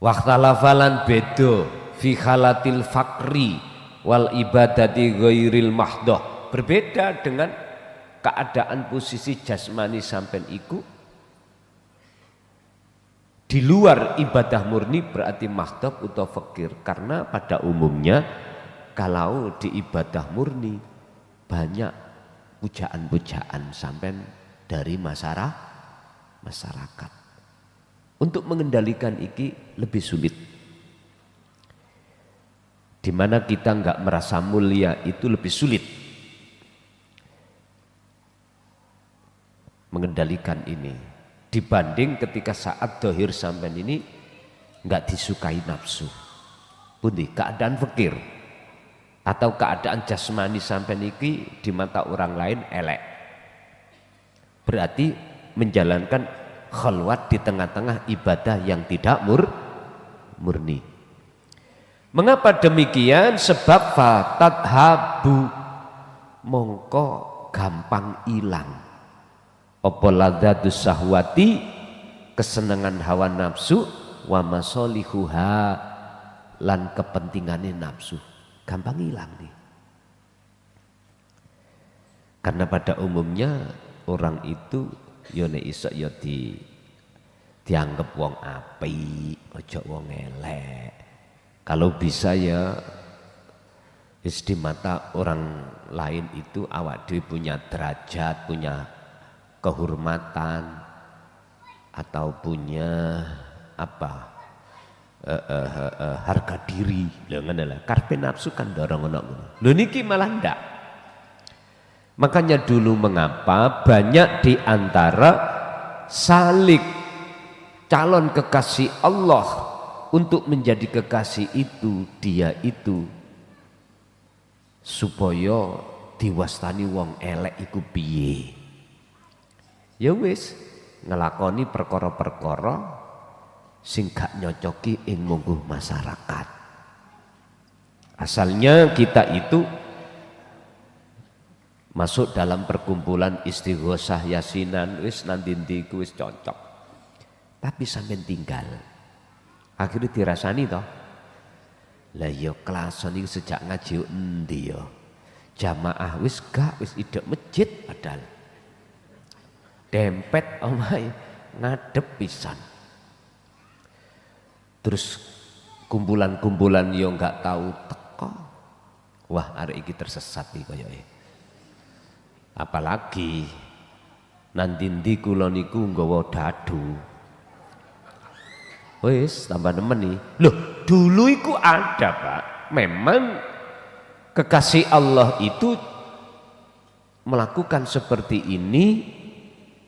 Wakhtalafalan bedo fi halatil fakri wal ibadati ghairil mahdoh. Berbeda dengan keadaan posisi jasmani sampean iku di luar ibadah murni, berarti mahdoh atau fakir. Karena pada umumnya kalau di ibadah murni banyak pujaan-pujaan sampean dari masyarakat. Untuk mengendalikan iki lebih sulit. Di mana kita enggak merasa mulia itu lebih sulit. Mengendalikan ini dibanding ketika saat dohir sampean ini enggak disukai nafsu. Pundi keadaan fakir atau keadaan jasmani sampean iki di mata orang lain elek. Berarti menjalankan khalwat di tengah-tengah ibadah yang tidak murni. Mengapa demikian? Sebab fatadhabu, mongko gampang hilang apa ladzatus syahwati, kesenangan hawa nafsu, wa masolihuha, lan kepentingannya nafsu, gampang hilang nih. Karena pada umumnya orang itu yo nek iso yo dianggap wong apik, ojo wong elek. Kalau bisa ya wis di mata orang lain itu awak dhewe punya derajat, punya kehormatan, atau punya apa harga diri. Lho ngene lah, karepe nafsu kan dorong ngono. Lho niki malah ndak. Makanya dulu mengapa banyak di antara salik calon kekasih Allah untuk menjadi kekasih itu, dia itu supaya diwastani wong elek iku piye. Ya wis ngelakoni perkara-perkara sing gak nyocoki ing mungguh masyarakat. Asalnya kita itu masuk dalam perkumpulan istighosah yasinan wis nanti wis cocok. Tapi sampean tinggal. Akhirnya dirasani toh. Lah ya kelasan iki sejak ngaji endi ya. Jamaah wis gak wis idek masjid padahal. Dempet omahe ngadep pisan. Terus kumpulan-kumpulan yo nggak tahu teko. Wah, arek iki tersesat iki koyoke. Apalagi nanti ndi kula niku nggawa dadu. Wis tambah nemen nih. Loh, dulu iku ada, Pak. Memang kekasih Allah itu melakukan seperti ini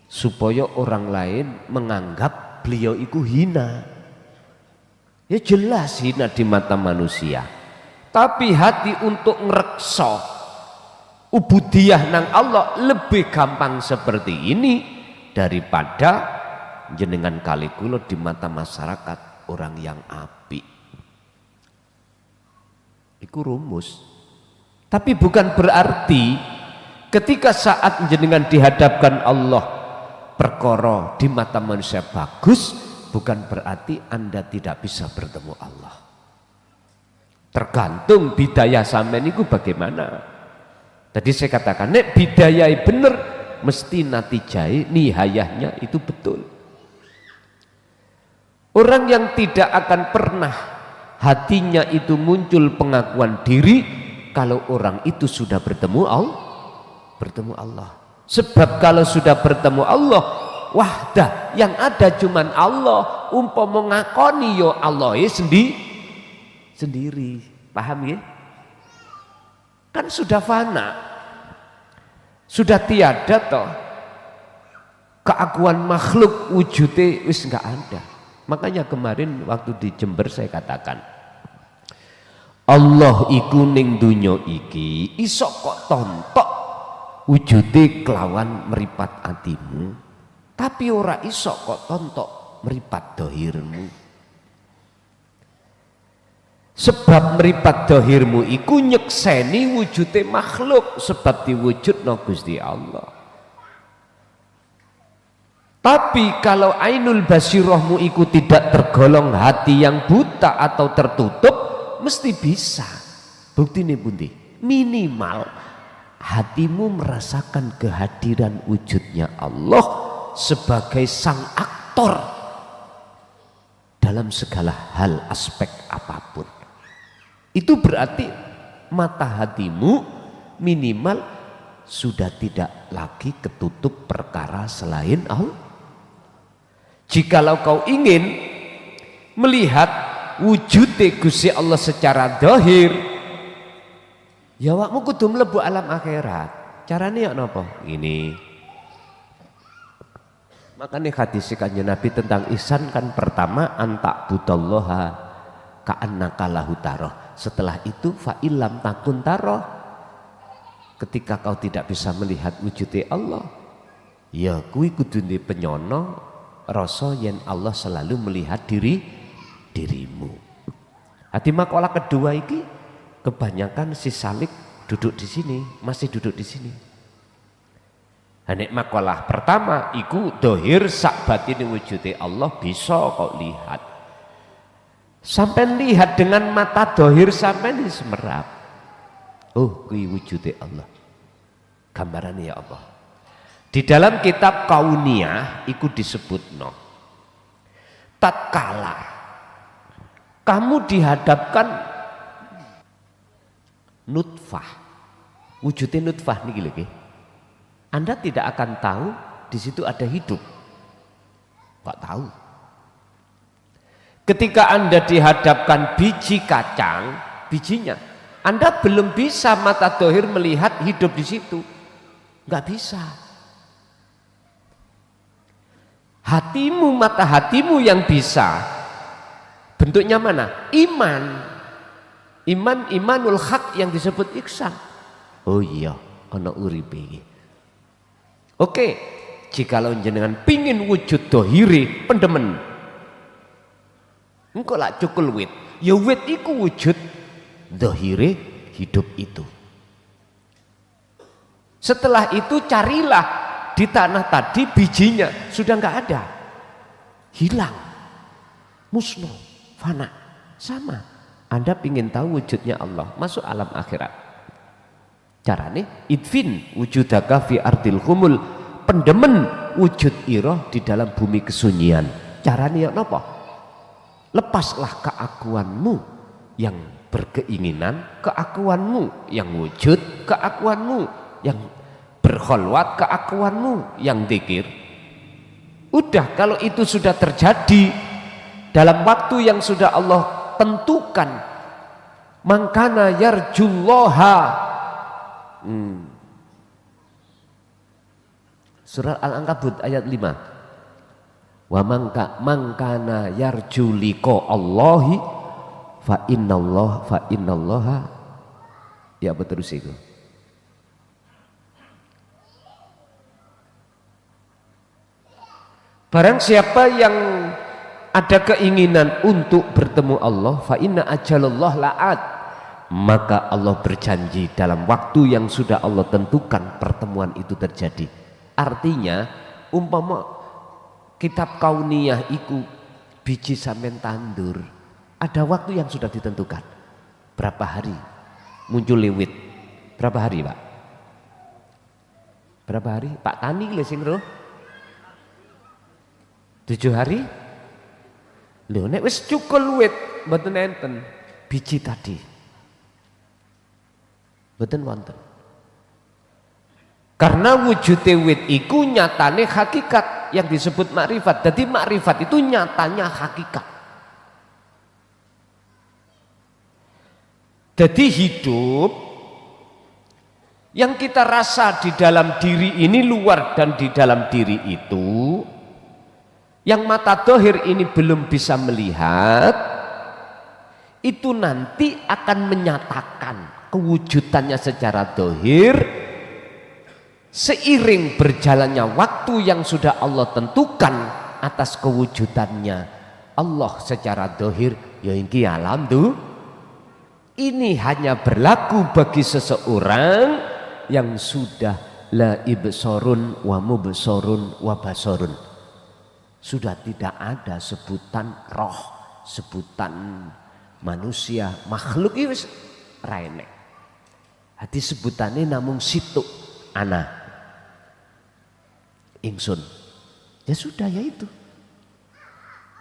supaya orang lain menganggap beliau itu hina. Ya jelas hina di mata manusia. Tapi hati untuk ngrekso ubudiyah nang Allah lebih gampang seperti ini daripada jenengan kali kula di mata masyarakat orang yang apik. Iku rumus. Tapi bukan berarti ketika saat jenengan dihadapkan Allah perkara di mata manusia bagus, bukan berarti Anda tidak bisa bertemu Allah. Tergantung bidayah sampean niku bagaimana. Tadi saya katakan nek bidayah bener mesti natijai nihayahnya itu betul. Orang yang tidak akan pernah hatinya itu muncul pengakuan diri kalau orang itu sudah bertemu Allah. Sebab kalau sudah bertemu Allah, wahdah yang ada cuman Allah. Umpama ngakoni yo Allah sendiri. Paham ya? Kan sudah fana. Sudah tiada toh. Keakuan makhluk wujudnya wis enggak ada. Makanya kemarin waktu di Jember saya katakan Allah iku ning dunya iki iso kok tontok wujude kelawan meripat atimu, tapi ora iso kok tontok meripat dohirmu. Sebab meripat dohirmu iku nyekseni wujude makhluk sebab diwujudna Gusti Allah. Tapi kalau ainul basirahmu iku tidak tergolong hati yang buta atau tertutup, mesti bisa. Bukti nih bundi, minimal hatimu merasakan kehadiran wujudnya Allah sebagai sang aktor dalam segala hal aspek apapun. Itu berarti mata hatimu minimal sudah tidak lagi ketutup perkara selain Allah. Jikalau kau ingin melihat wujud Gusti Allah secara zahir, ya wakmu kudu mlebu alam akhirat. Carane ya napa? Gini. Makanya hadis Kanjeng Nabi tentang ihsan kan pertama antak budallaha ka'annaka lahu tarah. Setelah itu fa illam takun tarah. Ketika kau tidak bisa melihat wujudnya Allah, ya kuwi kudu ndek penyono rasa yen Allah selalu melihat dirimu. Hati makalah kedua iki kebanyakan si salik duduk di sini, masih duduk di sini. Nek makalah pertama iku dohir sak batine wujude Allah bisa kok lihat. Sampai lihat dengan mata dohir sampai semerap. Oh, kuwi wujude Allah. Gambarannya ya Allah. Di dalam kitab Kauniyah iku disebutno tatkala kamu dihadapkan nutfah, wujudnya nutfah niki lho. Anda tidak akan tahu di situ ada hidup. Enggak tahu. Ketika Anda dihadapkan biji kacang, bijinya, Anda belum bisa mata dohir melihat hidup di situ. Enggak bisa. Hatimu, mata hatimu yang bisa. Bentuknya mana? Iman. Imanul haq yang disebut ihsan. Oh iya, ana uripe iki. Oke, jikalau jenengan pingin wujud dohire pendemen, engko lak cukul wit, ya wit iku wujud dohire hidup itu. Setelah itu carilah di tanah tadi bijinya sudah nggak ada, hilang, musnah, fana. Sama, Anda pingin tahu wujudnya Allah, masuk alam akhirat. Carane idfin wujudaka fi ardil khumul, pendemen wujud iroh di dalam bumi kesunyian. Carane ya napa? Lepaslah keakuanmu yang berkeinginan, keakuanmu yang wujud, keakuanmu yang berkholwat, keakuanmu yang dzikir. Udah, kalau itu sudah terjadi dalam waktu yang sudah Allah tentukan, mangkana yarjullaha. Surah Al-Ankabut ayat 5. Wa mangkana yarjuliko Allahi fa innallaha, ya apa terus itu? Barang siapa yang ada keinginan untuk bertemu Allah, fa inna ajalallah la'at, maka Allah berjanji dalam waktu yang sudah Allah tentukan pertemuan itu terjadi. Artinya umpama kitab kauniyah iku biji sampean tandur, ada waktu yang sudah ditentukan. Berapa hari muncul lewit? Berapa hari, Pak? Berapa hari? Pak Tani lho sing roh. 7 hari. Lho nek wis cukul wit mboten enten biji tadi. Mboten wonten. Karena wujude wit iku nyatane hakikat yang disebut makrifat. Jadi makrifat itu nyatanya hakikat. Jadi hidup yang kita rasa di dalam diri ini, luar dan di dalam diri itu, yang mata dohir ini belum bisa melihat, itu nanti akan menyatakan kewujudannya secara dohir seiring berjalannya waktu yang sudah Allah tentukan atas kewujudannya Allah secara dohir. Ya ini alam tuh, ini hanya berlaku bagi seseorang yang sudah la ibsorun wa mubsorun wa basorun. Sudah tidak ada sebutan roh, sebutan manusia, makhluk itu raine. Hati sebutannya namung situ ana ingsun. Ya sudah, ya itu.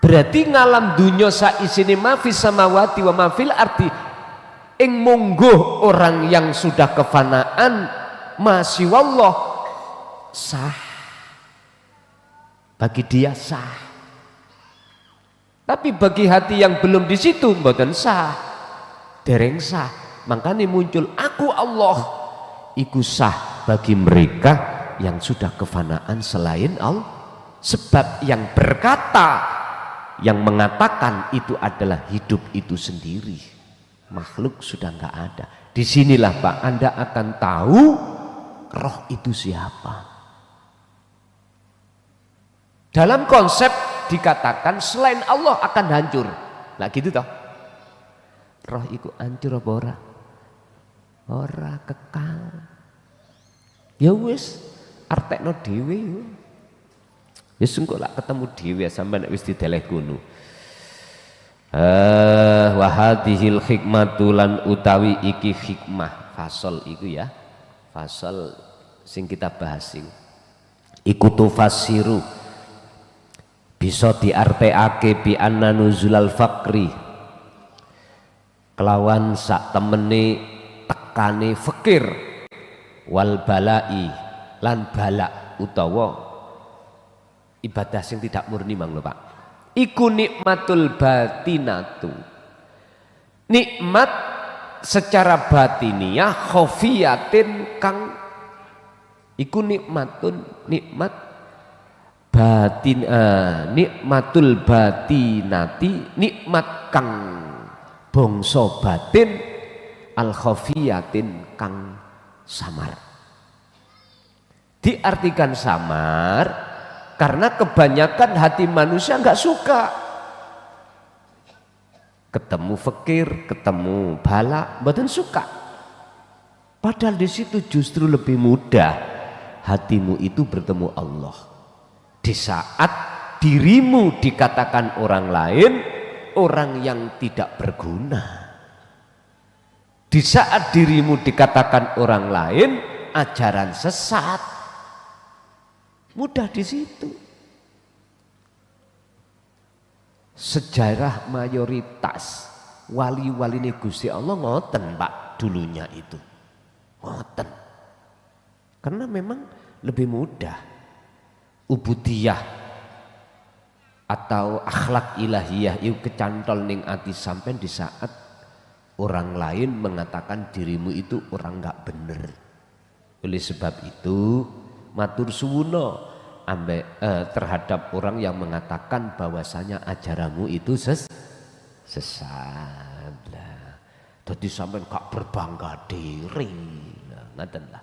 Berarti ngalam dunya saisine mafis samawati wa mafil arti ing mungguh orang yang sudah kefanaan masih wallah sah. Bagi dia sah, tapi bagi hati yang belum di situ mboten sah, dereng sah. Makanya muncul aku Allah, iku sah bagi mereka yang sudah kefanaan selain Allah. Sebab yang berkata, yang mengatakan itu adalah hidup itu sendiri, makhluk sudah nggak ada. Disinilah Pak Anda akan tahu roh itu siapa. Dalam konsep dikatakan selain Allah akan hancur. Nah gitu toh. Roh iku hancur apa ora? Ora kekal. Ya wis artekno dhewe. Wis engko lak ketemu dhewe sampean nek wis dideleh kono. Wa hadhil hikmatu lan utawi iki hikmah fasal iku ya. Fasal sing kita bahas iku tufasiru bisa diartekake bi anna nuzulal faqri kelawan sak temene tekane fakir wal balai lan balak utawa ibadah sing tidak murni mang lho Pak, iku nikmatul batinatu, nikmat secara batiniah khofiyatin kang iku nikmatun nikmat batin nikmatul batinati, nikmat kang bangsa batin al khafiyatin kang samar. Diartikan samar karena kebanyakan hati manusia nggak suka ketemu fakir, ketemu bala, mboten suka. Padahal di situ justru lebih mudah hatimu itu bertemu Allah. Di saat dirimu dikatakan orang lain orang yang tidak berguna. Di saat dirimu dikatakan orang lain ajaran sesat. Mudah di situ. Sejarah mayoritas wali-wali ini Gusti Allah ngoten Pak dulunya itu. Ngoten. Karena memang lebih mudah ubudiyah atau akhlak ilahiyah itu kecantol ning ati sampean di saat orang lain mengatakan dirimu itu orang nggak bener. Oleh sebab itu matur suwuna terhadap orang yang mengatakan bahwasanya ajaranmu itu sesat lah. Jadi sampean gak berbangga diri. Ngaten lah.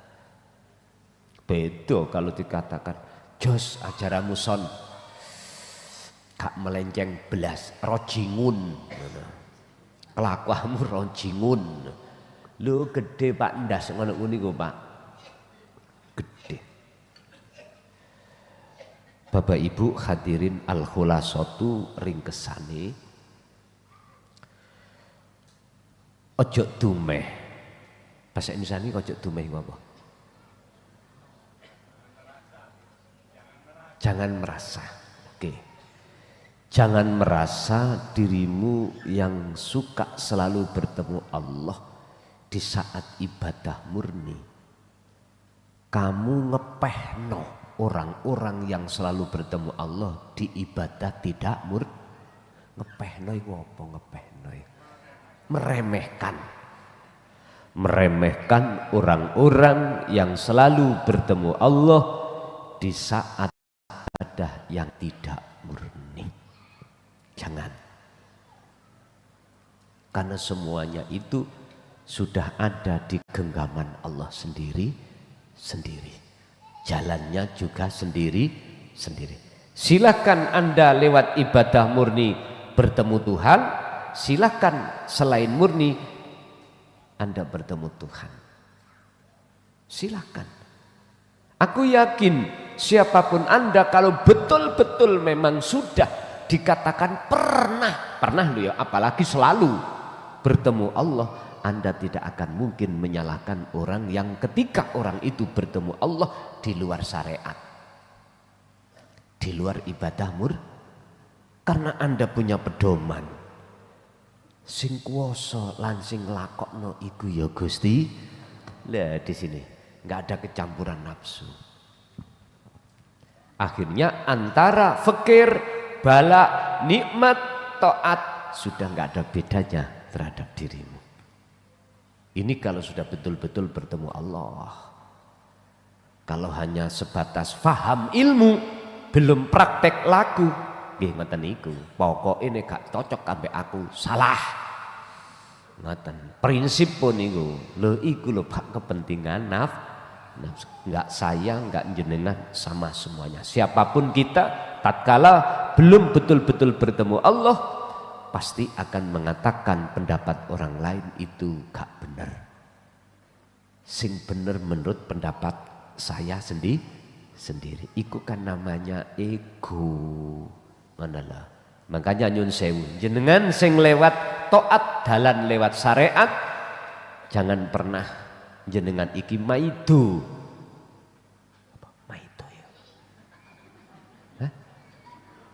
Beda kalau dikatakan jos ajaranmu son gak melenceng belas rojingun. Kelakuanmu rojingun. Lu gede Pak ndas ngono niku Pak. Gede. Bapak Ibu hadirin al-khulasatu ringkesane ojo dumeh. Bahasa Indonesia ini ojo dumeh apa? Jangan merasa. Oke. Jangan merasa dirimu yang suka selalu bertemu Allah di saat ibadah murni. Kamu ngepehno orang-orang yang selalu bertemu Allah di ibadah tidak ngepehno iku apa ngepehno? Meremehkan orang-orang yang selalu bertemu Allah di saat ibadah yang tidak murni. Jangan. Karena semuanya itu sudah ada di genggaman Allah sendiri. Jalannya juga sendiri. Silakan Anda lewat ibadah murni bertemu Tuhan, silakan selain murni Anda bertemu Tuhan. Silakan. Aku yakin siapapun Anda kalau betul-betul memang sudah dikatakan pernah loh ya, apalagi selalu bertemu Allah, Anda tidak akan mungkin menyalahkan orang yang ketika orang itu bertemu Allah di luar syariat, di luar ibadah karena Anda punya pedoman sing kuwasa lan sing lakokno iku ya Gusti. Lah di sini nggak ada kecampuran nafsu. Akhirnya antara fakir, bala, nikmat, taat sudah nggak ada bedanya terhadap dirimu. Ini kalau sudah betul-betul bertemu Allah. Kalau hanya sebatas faham ilmu, belum praktek laku, nggih ngoten niku. Pokok ini gak cocok sampai aku, salah. Ngoten. Prinsip pun niku. Lho iku lho Pak kepentingan nafsu. Enggak saya, enggak jenengan, sama semuanya. Siapapun kita, tatkala belum betul-betul bertemu Allah, pasti akan mengatakan pendapat orang lain itu gak benar. Sing benar menurut pendapat saya sendiri. Iku kan namanya ego. Manalah. Makanya nyun sewu, jenengan sing lewat taat dalan lewat syariat, jangan pernah jenengan iki maido. Apa? Maido ya. Hah?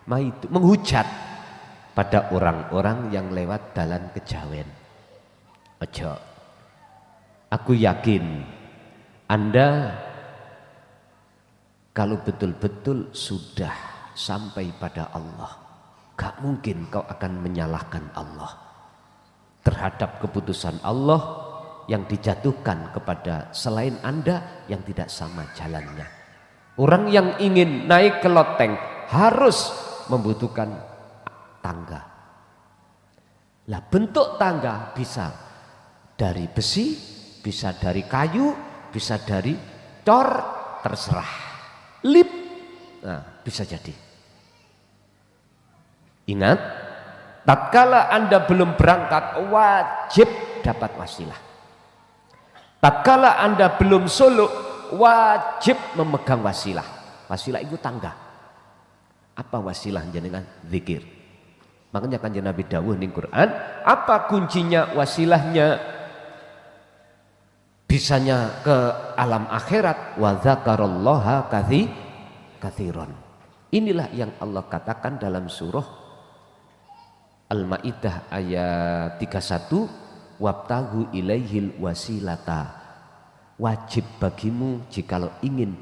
Maido menghujat pada orang-orang yang lewat dalan kejawen. Ojo. Aku yakin Anda kalau betul-betul sudah sampai pada Allah, gak mungkin kau akan menyalahkan Allah terhadap keputusan Allah yang dijatuhkan kepada selain Anda yang tidak sama jalannya. Orang yang ingin naik ke loteng harus membutuhkan tangga. Lah bentuk tangga bisa dari besi, bisa dari kayu, bisa dari cor, terserah. Lip, nah, bisa jadi. Ingat, tatkala Anda belum berangkat wajib dapat wasilah. Tatkala Anda belum suluk wajib memegang wasilah. Wasilah itu tangga. Apa wasilah jenengan? Zikir. Makanya kanjeng Nabi dawuh ning Quran, apa kuncinya wasilahnya bisanya ke alam akhirat? Wa dzakarallaha katsiran. Inilah yang Allah katakan dalam surah Al-Maidah ayat 31, wabtaghu ilaihil wasilata. Wajib bagimu jikalau ingin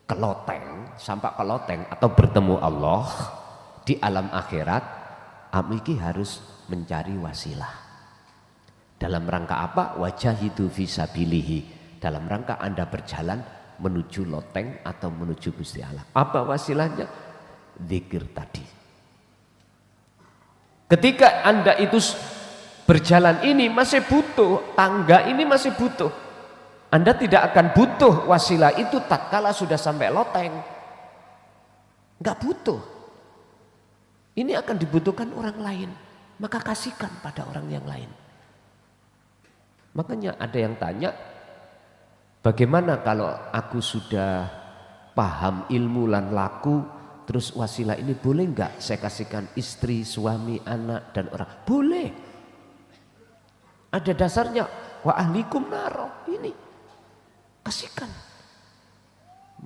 keloteng, sampai keloteng atau bertemu Allah di alam akhirat, amiki harus mencari wasilah. Dalam rangka apa? Wajahidu fisabilihi. Dalam rangka Anda berjalan menuju loteng atau menuju Gusti Allah. Apa wasilahnya? Zikir tadi. Ketika Anda itu berjalan ini masih butuh, tangga ini masih butuh. Anda tidak akan butuh wasilah itu tatkala sudah sampai loteng. Enggak butuh. Ini akan dibutuhkan orang lain, maka kasihkan pada orang yang lain. Makanya ada yang tanya, bagaimana kalau aku sudah paham ilmu lan laku, terus wasilah ini boleh enggak saya kasihkan istri, suami, anak dan orang? Boleh. Ada dasarnya, wa ahlikum naro, ini kasihkan.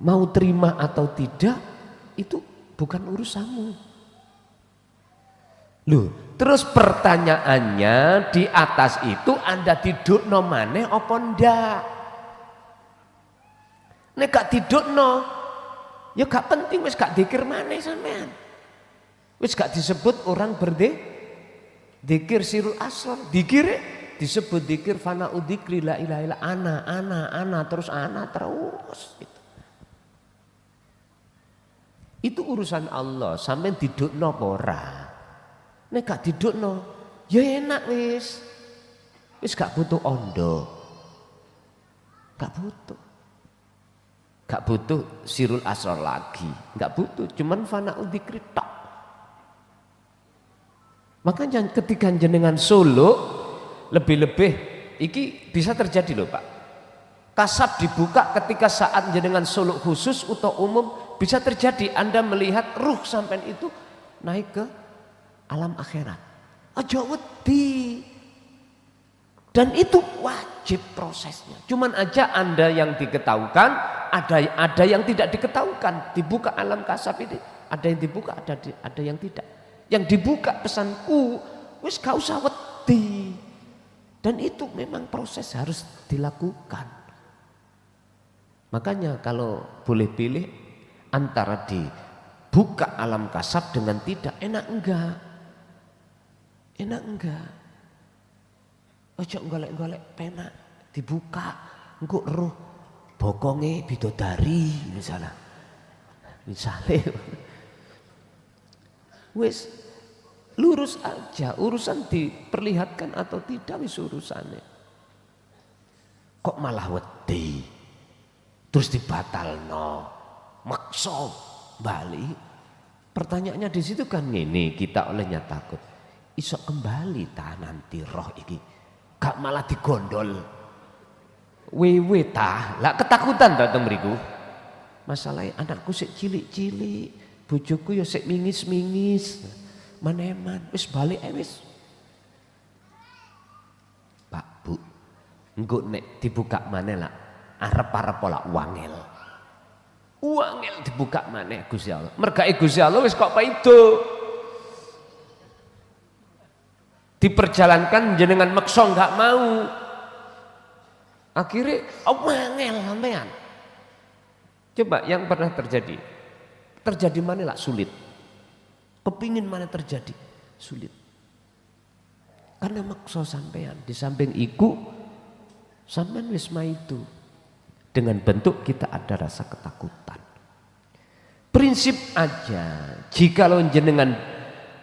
Mau terima atau tidak itu bukan urusanmu. Loh, terus pertanyaannya di atas itu Anda didukno maneh apa ndak? Nek gak didukno, ya gak penting, wis gak dikir maneh sampean. Wis gak disebut orang dikir sirul asrar, dikir disebut dikir fana udzikri la ilaha illa ana terus gitu. Itu urusan Allah, sampean didukno apa ora? Nek gak didukno, ya enak wis. Wis gak butuh ondo. Gak butuh. Gak butuh sirul asrar lagi. Gak butuh, cuman fana'u dzikri tok. Makanya ketika jenengan suluk lebih-lebih iki bisa terjadi loh Pak. Kasab dibuka ketika saat jenengan suluk khusus atau umum, bisa terjadi Anda melihat ruh sampean itu naik ke alam akhirat. Aja wedi. Dan itu wajib prosesnya. Cuman aja Anda yang diketahukan, ada yang tidak diketahukan. Dibuka alam kasab ini, ada yang dibuka, ada yang tidak. Yang dibuka pesanku, wis gak usah wedi. Dan itu memang proses harus dilakukan. Makanya kalau boleh pilih antara dibuka alam kasab dengan tidak, enak enggak? Enak enggak? Ojo golek-golek penak dibuka, engko roh bokonge bidodari misalnya. Wis lurus aja, urusan diperlihatkan atau tidak wis urusannya. Kok malah wedi? Terus dibatalno, maksa bali. Pertanyaannya di situ kan ngene, kita olehnya takut. Iso kembali ta nanti roh iki, gak malah digondol. Wewe ta, lah ketakutan datang mriku. Masalahnya anakku sik cilik-cilik, bojoku ya sik mingis-mingis. Maneman, wis balik wis. Pak, Bu, engko nek dibuka maneh lah, arep-arep pola wangel. Wangel dibuka maneh Gusti Allah. Mergae Gusti Allah wis kok paido. Diperjalankan jenengan maksa nggak mau, akhirnya wangel sampean. Coba yang pernah terjadi mana lah sulit, kepingin mana terjadi sulit, karena maksa sampean. Di samping iku sampean wisma itu dengan bentuk kita ada rasa ketakutan. Prinsip aja, jikalau jenengan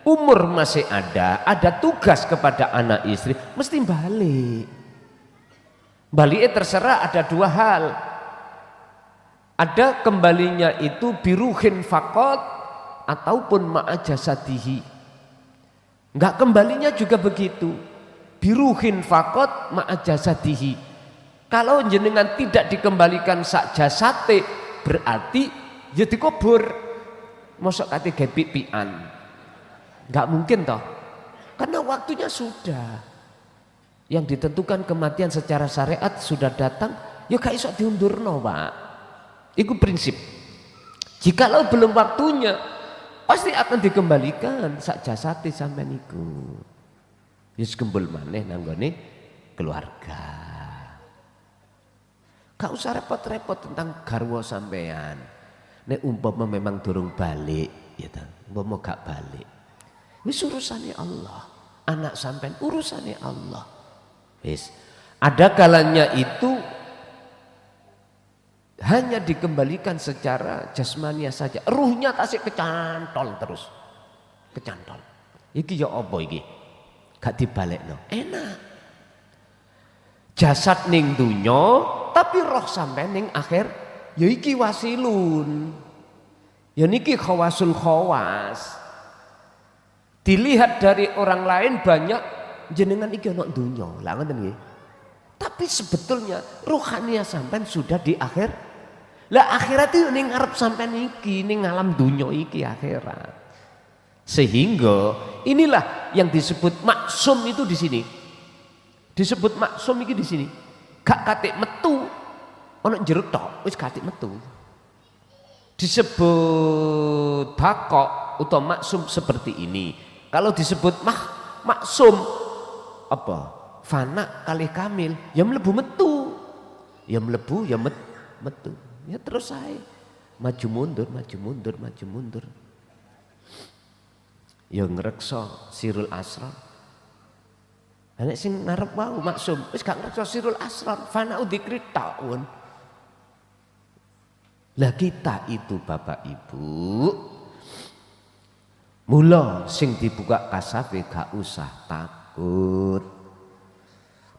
umur masih ada tugas kepada anak istri, mesti balik. Baliknya terserah ada dua hal. Ada kembalinya itu biruhin fakot ataupun ma'ajasadihi. Enggak kembalinya juga begitu. Biruhin fakot ma'ajasadihi. Kalau jenengan tidak dikembalikan sak jasate berarti ya dikubur. Mosok kate gepipian. Enggak mungkin toh. Karena waktunya sudah. Yang ditentukan kematian secara syariat sudah datang, ya gak iso diundurno, Pak. Itu prinsip. Jikalau belum waktunya, pasti akan dikembalikan sak jasate sampean iku. Wis gembul maneh nanggone keluarga. Gak usah repot-repot tentang garwa sampean. Nek umpama memang durung balik, ya ta. Umpama gak balik. Wis urusane Allah. Anak sampean urusane Allah. Wis. Ada kalanya itu hanya dikembalikan secara jasmania saja, ruhnya tasik kecantol terus, kecantol. Iki ya apa iki? Gak dibalekno. Enak. Jasad ning dunya, tapi roh sampean ning akhir, ya iki wasilun. Ya niki khawasul khawas. Dilihat dari orang lain banyak jenengan iki ana dunya. Lah ngoten nggih. Tapi sebetulnya ruhania sampean sudah di akhir. Lah akhirat itu ning ngarep sampean iki, ning alam dunya iki akhirat. Sehingga inilah yang disebut maksum itu di sini. Disebut maksum iki di sini. Gak katik metu ana jero tok, wis katik metu. Disebut bakok utawa maksum seperti ini. Kalau disebut maksum apa? Fana kali kamil, ya mlebu metu. Ya mlebu ya metu. Ya terus saya maju mundur, maju mundur, maju mundur. Ya ngrekso sirul asrar. Nek sing ngarep wau maksum, wis gak ngrekso sirul asrar, fana dzikri taun. Lah kita itu Bapak Ibu, mula sing dibuka kasafe gak usah takut.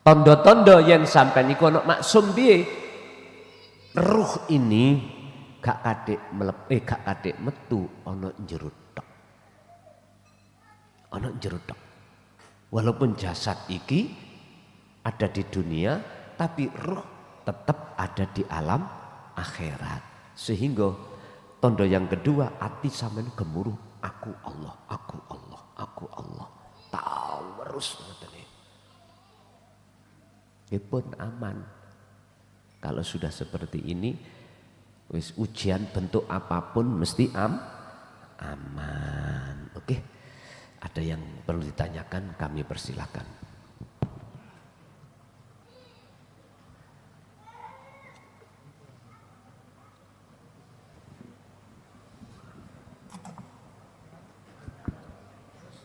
Tondo-tondo yang sampai niku ana maksum piye? Ruh ini gak kadek gak kadek metu ana jero tok. Ana jero tok. Walaupun jasad iki ada di dunia, tapi ruh tetap ada di alam akhirat. Sehingga tondo yang kedua ati sampean gemuruh, aku Allah, aku Allah, aku Allah. Tahu terus ngoten. Pun aman. Kalau sudah seperti ini, wis ujian bentuk apapun mesti aman. Oke. Ada yang perlu ditanyakan, kami persilakan.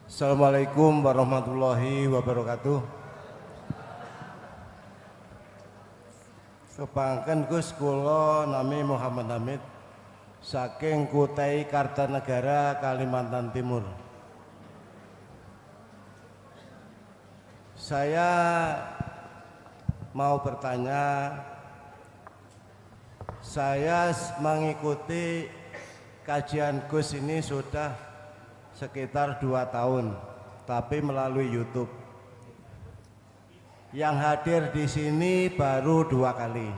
Assalamualaikum warahmatullahi wabarakatuh. Kepangken Gus, kula nami Muhammad Hamid saking Kutai Kartanegara, Kalimantan Timur. Saya mau bertanya, saya mengikuti kajian Gus ini sudah sekitar 2 tahun, tapi melalui YouTube. Yang hadir di sini baru 2 kali.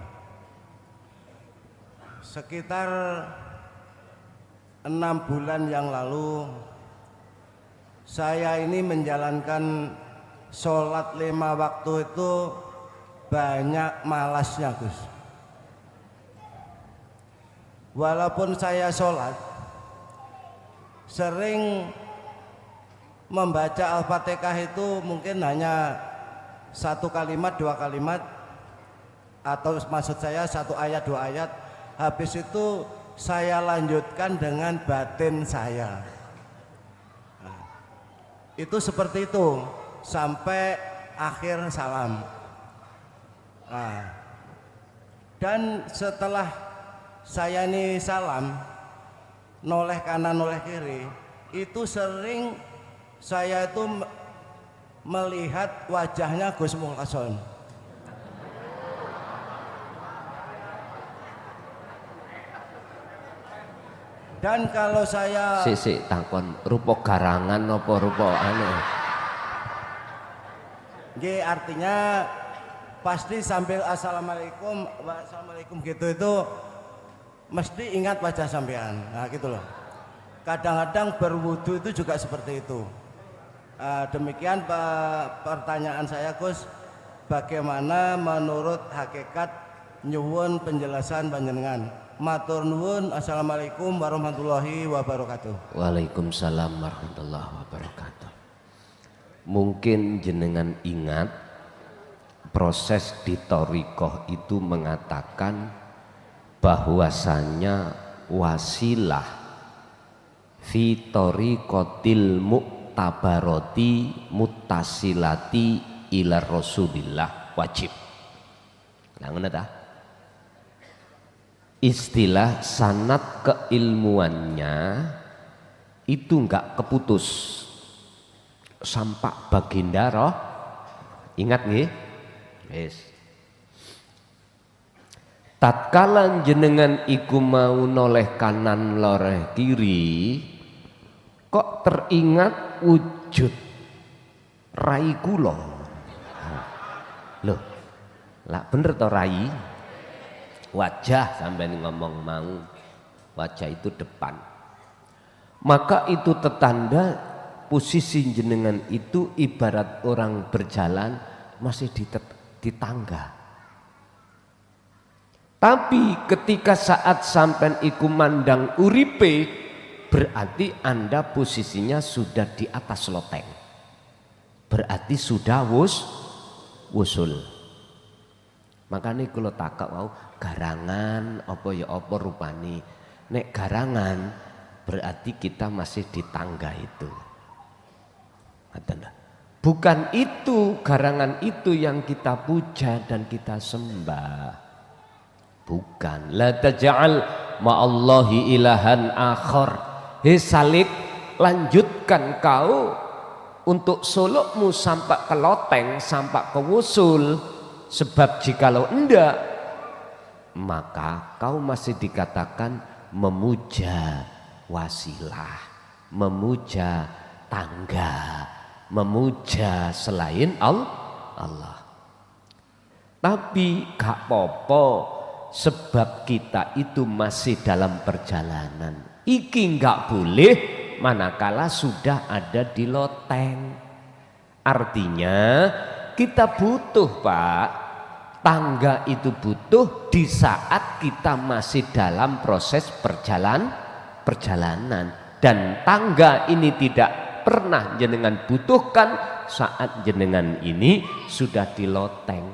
Sekitar 6 bulan yang lalu, saya ini menjalankan sholat 5 waktu itu banyak malasnya, Gus. Walaupun saya sholat, sering membaca Al-Fatihah itu mungkin hanya 1 kalimat, 2 kalimat, atau maksud saya 1 ayat, 2 ayat. Habis itu saya lanjutkan dengan batin saya. Nah, itu seperti itu sampai akhir salam. Nah, dan setelah saya ini salam, noleh kanan noleh kiri, itu sering saya itu melihat wajahnya Gus Mulkason. Dan kalau saya sik takon rupa garangan apa rupa anu? Nggih, artinya pasti sambil assalamualaikum wassalamualaikum gitu itu mesti ingat wajah sampean. Nah gitu loh. Kadang-kadang berwudu itu juga seperti itu. Demikian pertanyaan saya Gus, bagaimana menurut hakikat nyuwun penjelasan panjenengan? Matur nuwun, assalamualaikum warahmatullahi wabarakatuh. Waalaikumsalam warahmatullahi wabarakatuh. Mungkin jenengan ingat proses di thariqah itu mengatakan bahwasanya wasilah fi thariqatil mu'tabarati muttasilati ila Rasulillah wajib. Nah ngono ta? Istilah sanad keilmuannya itu enggak keputus sampai baginda roh. Ingat nggih? Wis. Tatkala jenengan iku mau noleh kanan loreh kiri, kok teringat wujud rai kula. Loh, lah bener to rai? Wajah sampean ngomong mau, wajah itu depan. Maka itu tetanda posisi jenengan itu ibarat orang berjalan masih di tangga. Tapi ketika saat sampean iku mandang uripe, berarti Anda posisinya sudah di atas loteng. Berarti sudah wusul. Makanya kalau takak mau garangan apa ya apa rupani. Nek garangan berarti kita masih di tangga itu. Bukan itu, garangan itu yang kita puja dan kita sembah. Bukan. La taj'al ma'allahi ilahan akhar. Hei Salik, lanjutkan kau untuk sulukmu sampai ke loteng, sampai ke wusul. Sebab jikalau enggak, maka kau masih dikatakan memuja wasilah, memuja tangga, memuja selain Allah. Tapi gak popo, sebab kita itu masih dalam perjalanan. Iki gak boleh manakala sudah ada di loteng. Artinya kita butuh Pak, tangga itu butuh di saat kita masih dalam proses perjalanan. Dan tangga ini tidak pernah jenengan butuhkan saat jenengan ini sudah di loteng.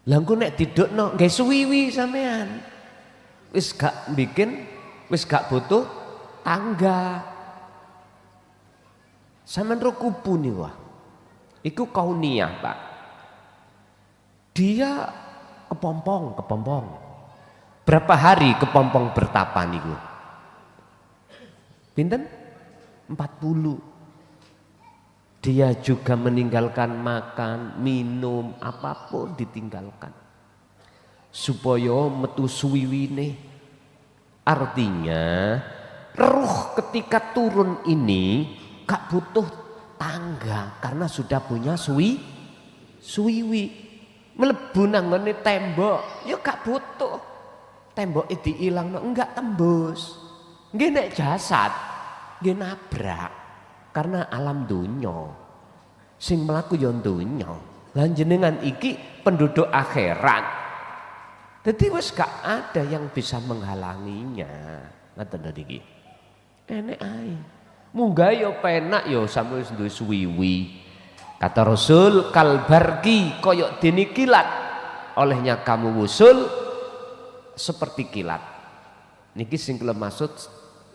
Langku nek didukno nggih suwiwi sampean. Wis gak bikin, wis gak butuh tangga. Sampeyan ro kubu nih wah. Iku kauniyah Pak. Dia kepompong. Berapa hari kepompong bertapa niku? Pinten? 40. Dia juga meninggalkan makan, minum, apapun ditinggalkan. Supaya metu suwiwine. Artinya ruh ketika turun ini gak butuh tangga karena sudah punya suwiwi. Mlebu nang ngene tembok, ya gak butuh. Tembok diilangno enggak tembus. Nggih nek jasad nggih nabrak karena alam donya. Sing mlaku ya donya. Lan jenengan iki penduduk akhirat. Dadi wis gak ada yang bisa menghalanginya. Ngoten iki. Enek ae. Munggah ya penak ya sampe wis duwe suwiwi. Kata Rasul kalbarki koyok dene kilat. Olehnya kamu wusul seperti kilat. Niki sing kula maksud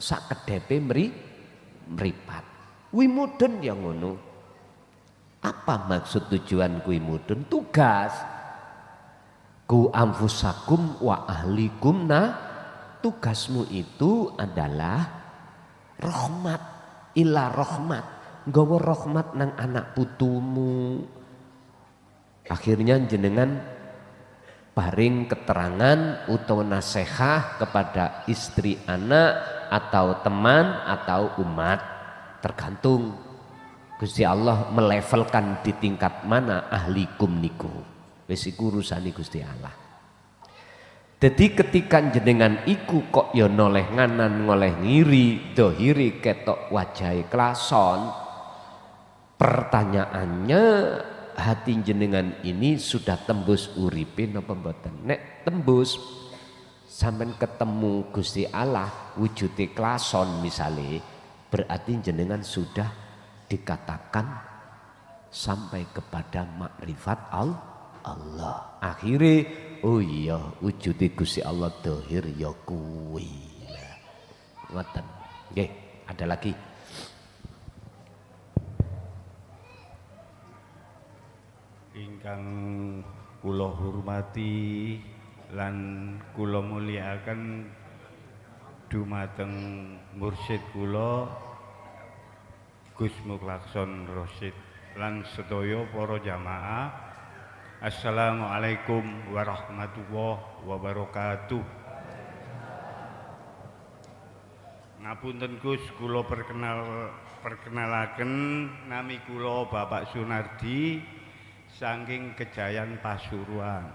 sak kedepe mripat. Kuwi mudun ya ngono. Apa maksud tujuan kuwi mudun? Tugas. Ku anfusakum wa ahlikum tugasmu itu adalah rahmat ila rahmat. Nggawa rahmat nang anak putumu. Akhirnya jenengan paring keterangan utawa nasihah kepada istri, anak atau teman atau umat, tergantung Gusti Allah melevelkan di tingkat mana ahlikum niku. Wis iku urusane Gusti Allah. Jadi ketika jenengan iku kok ya noleh nganan ngoleh ngiri, dohiri ketok wajahe klason, pertanyaannya hati jenengan ini sudah tembus uripe napa mboten? Nek tembus sampean ketemu Gusti Allah wujude klason misale, berarti jenengan sudah dikatakan sampai kepada makrifat Allah. Akhirnya oh iya wujude Gusti Allah dohir ya kuwi. Ngoten. Nggih, ada lagi. Ingkang kula hormati lan kula mulyakaken dumateng mursyid kula Gus Mukhlakson Rosyid lan sedaya para jamaah. Assalamualaikum warahmatullahi wabarakatuh. Ngapunten Gus, kula perkenalaken nami kula Bapak Sunardi saking Kejayan Pasuruan.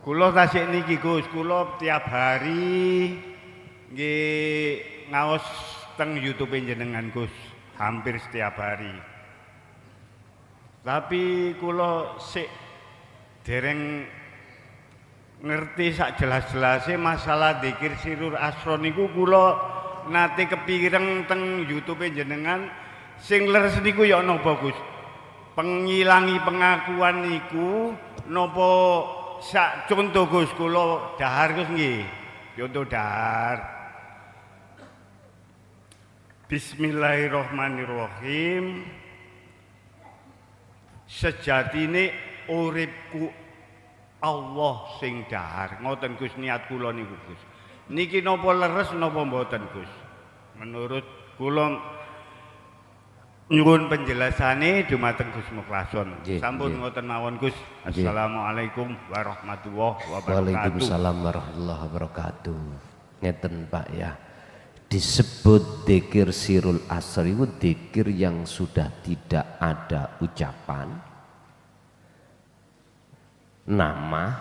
Kula tasik niki Gus, kula tiap hari nggih ngaos teng YouTube jenengan Gus, hampir setiap hari. Tapi kula sik dereng ngerti sak jelas-jelasé masalah dzikir sirul asrar niku, kula nate kepireng teng YouTube jenengan sing leres niku ya napa Gus? Pengilangi pengakuan niku napa sak contoh Gus, kula dahar Gus nggih. Contoh dahar. Bismillahirrahmanirrahim. Sejatine uripku Allah sing dahar. Ngoten Gus niat kula niku Gus. Niki napa leres napa mboten Gus? Menurut kula nyuwun penjelasane dumateng Gus Mukhlason. Sampun ngoten mawon Gus. Assalamualaikum warahmatullahi wabarakatuh. Waalaikumsalam warahmatullahi wabarakatuh. Ngeten Pak ya. Disebut dzikir sirul asr itu dzikir yang sudah tidak ada ucapan, nama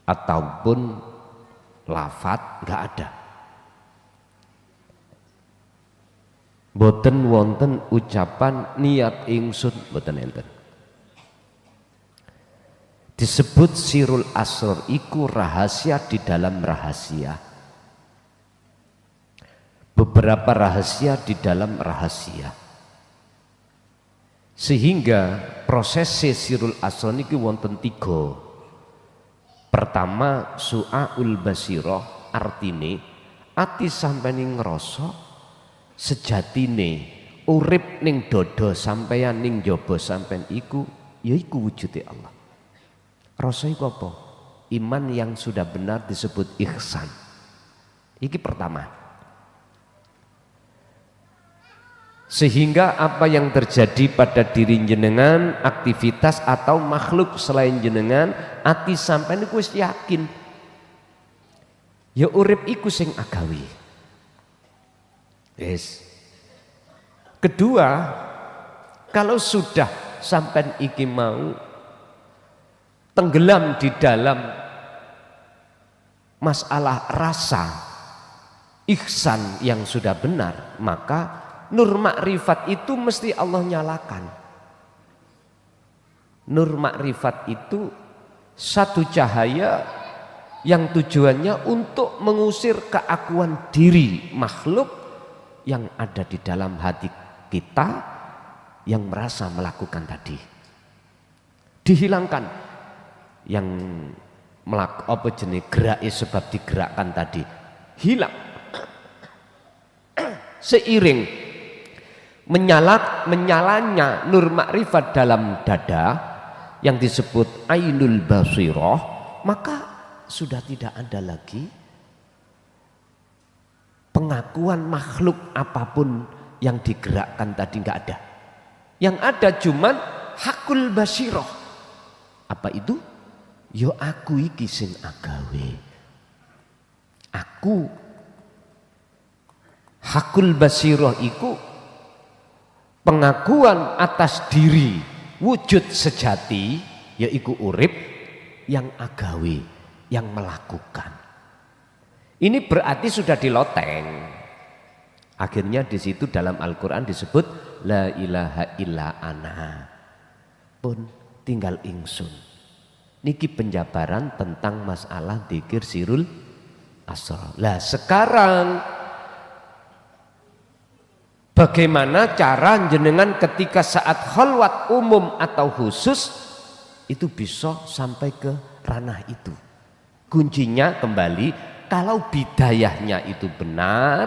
ataupun lafat, nggak ada. Boten wonten ucapan niat ingsun, boten enten. Disebut sirul asr iku rahasia di dalam rahasia. Beberapa rahasia di dalam rahasia, sehingga proses sirul asrar niki wonten 3. Pertama su'aul basirah, artine ati sampeyan ngrasa sejatine urip ning dada sampeyan ning jaba sampeyan iku yaiku wujude Allah. Rasa iku apa? Iman yang sudah benar disebut ihsan. Iki pertama. Sehingga apa yang terjadi pada diri jenengan, aktivitas atau makhluk selain jenengan, ati sampeyan iku wis yakin ya urip iku sing agawi. Yes. Kedua, kalau sudah sampeyan iki mau tenggelam di dalam masalah rasa ihsan yang sudah benar, maka nur makrifat itu mesti Allah nyalakan. Nur makrifat itu satu cahaya yang tujuannya untuk mengusir keakuan diri makhluk yang ada di dalam hati kita yang merasa melakukan tadi. Dihilangkan yang apa jenis gerak sebab digerakkan tadi, hilang. Seiring menyalanya nur makrifat dalam dada yang disebut ainul basirah, maka sudah tidak ada lagi pengakuan makhluk apapun yang digerakkan tadi, nggak ada. Yang ada cuman hakul basirah, Apa itu? Yo aku iki sing agawe. Aku hakul basirah iku pengakuan atas diri wujud sejati, yaiku urip yang agawe, yang melakukan. Ini berarti sudah diloteng. Akhirnya di situ dalam Al-Quran disebut la ilaha illa ana, pun tinggal ingsun. Niki penjabaran tentang masalah dzikir sirul asrar. Lah sekarang bagaimana cara jenengan ketika saat khalwat umum atau khusus itu bisa sampai ke ranah itu? Kuncinya kembali, kalau bidayahnya itu benar,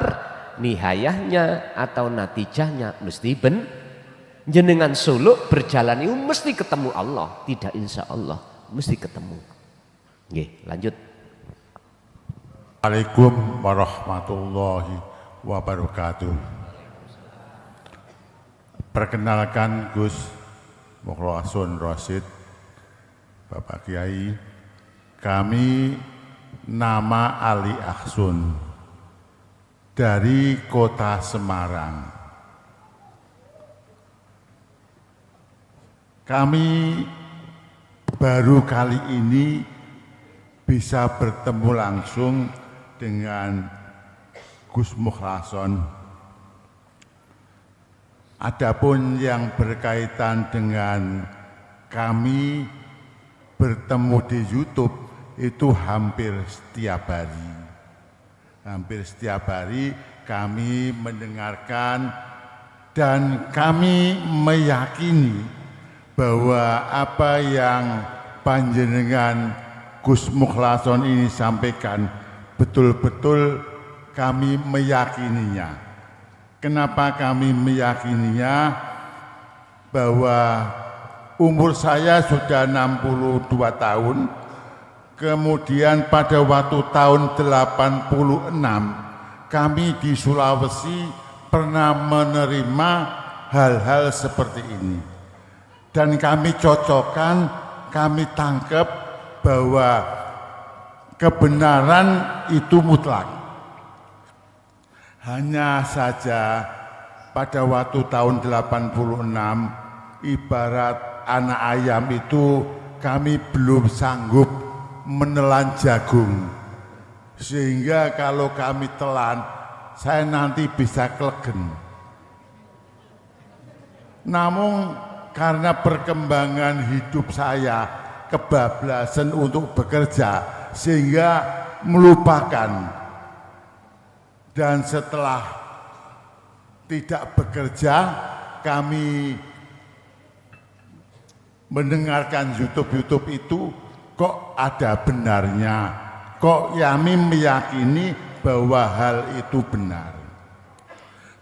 nihayahnya atau natijahnya mesti jenengan suluk berjalan itu mesti ketemu Allah, tidak insya Allah mesti ketemu. Nggih, lanjut. Waalaikumsalam warahmatullahi wabarakatuh. Perkenalkan Gus Mukhlasun Rosid, Bapak Kiai. Kami nama Ali Ahsun dari Kota Semarang. Kami baru kali ini bisa bertemu langsung dengan Gus Mukhlason. Adapun yang berkaitan dengan kami bertemu di YouTube itu hampir setiap hari. Hampir setiap hari kami mendengarkan dan kami meyakini bahwa apa yang panjenengan Gus Mukhlason ini sampaikan betul-betul kami meyakininya. Kenapa kami meyakininya? Bahwa umur saya sudah 62 tahun, kemudian pada waktu tahun 86 kami di Sulawesi pernah menerima hal-hal seperti ini. Dan kami cocokkan, kami tangkap bahwa kebenaran itu mutlak. Hanya saja pada waktu tahun 86 ibarat anak ayam itu kami belum sanggup menelan jagung. Sehingga kalau kami telan, saya nanti bisa kelegen. Namun karena perkembangan hidup saya kebablasan untuk bekerja sehingga melupakan, dan setelah tidak bekerja kami mendengarkan YouTube itu, kok ada benarnya, kok kami meyakini bahwa hal itu benar.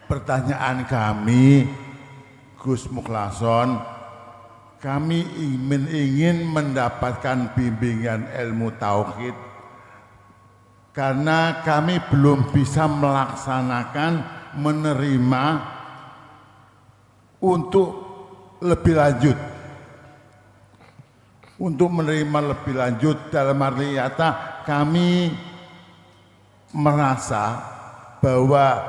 Pertanyaan kami, Gus Mukhlason, kami ingin mendapatkan bimbingan ilmu tauhid karena kami belum bisa melaksanakan, menerima untuk lebih lanjut. Untuk menerima lebih lanjut dalam arti kata kami merasa bahwa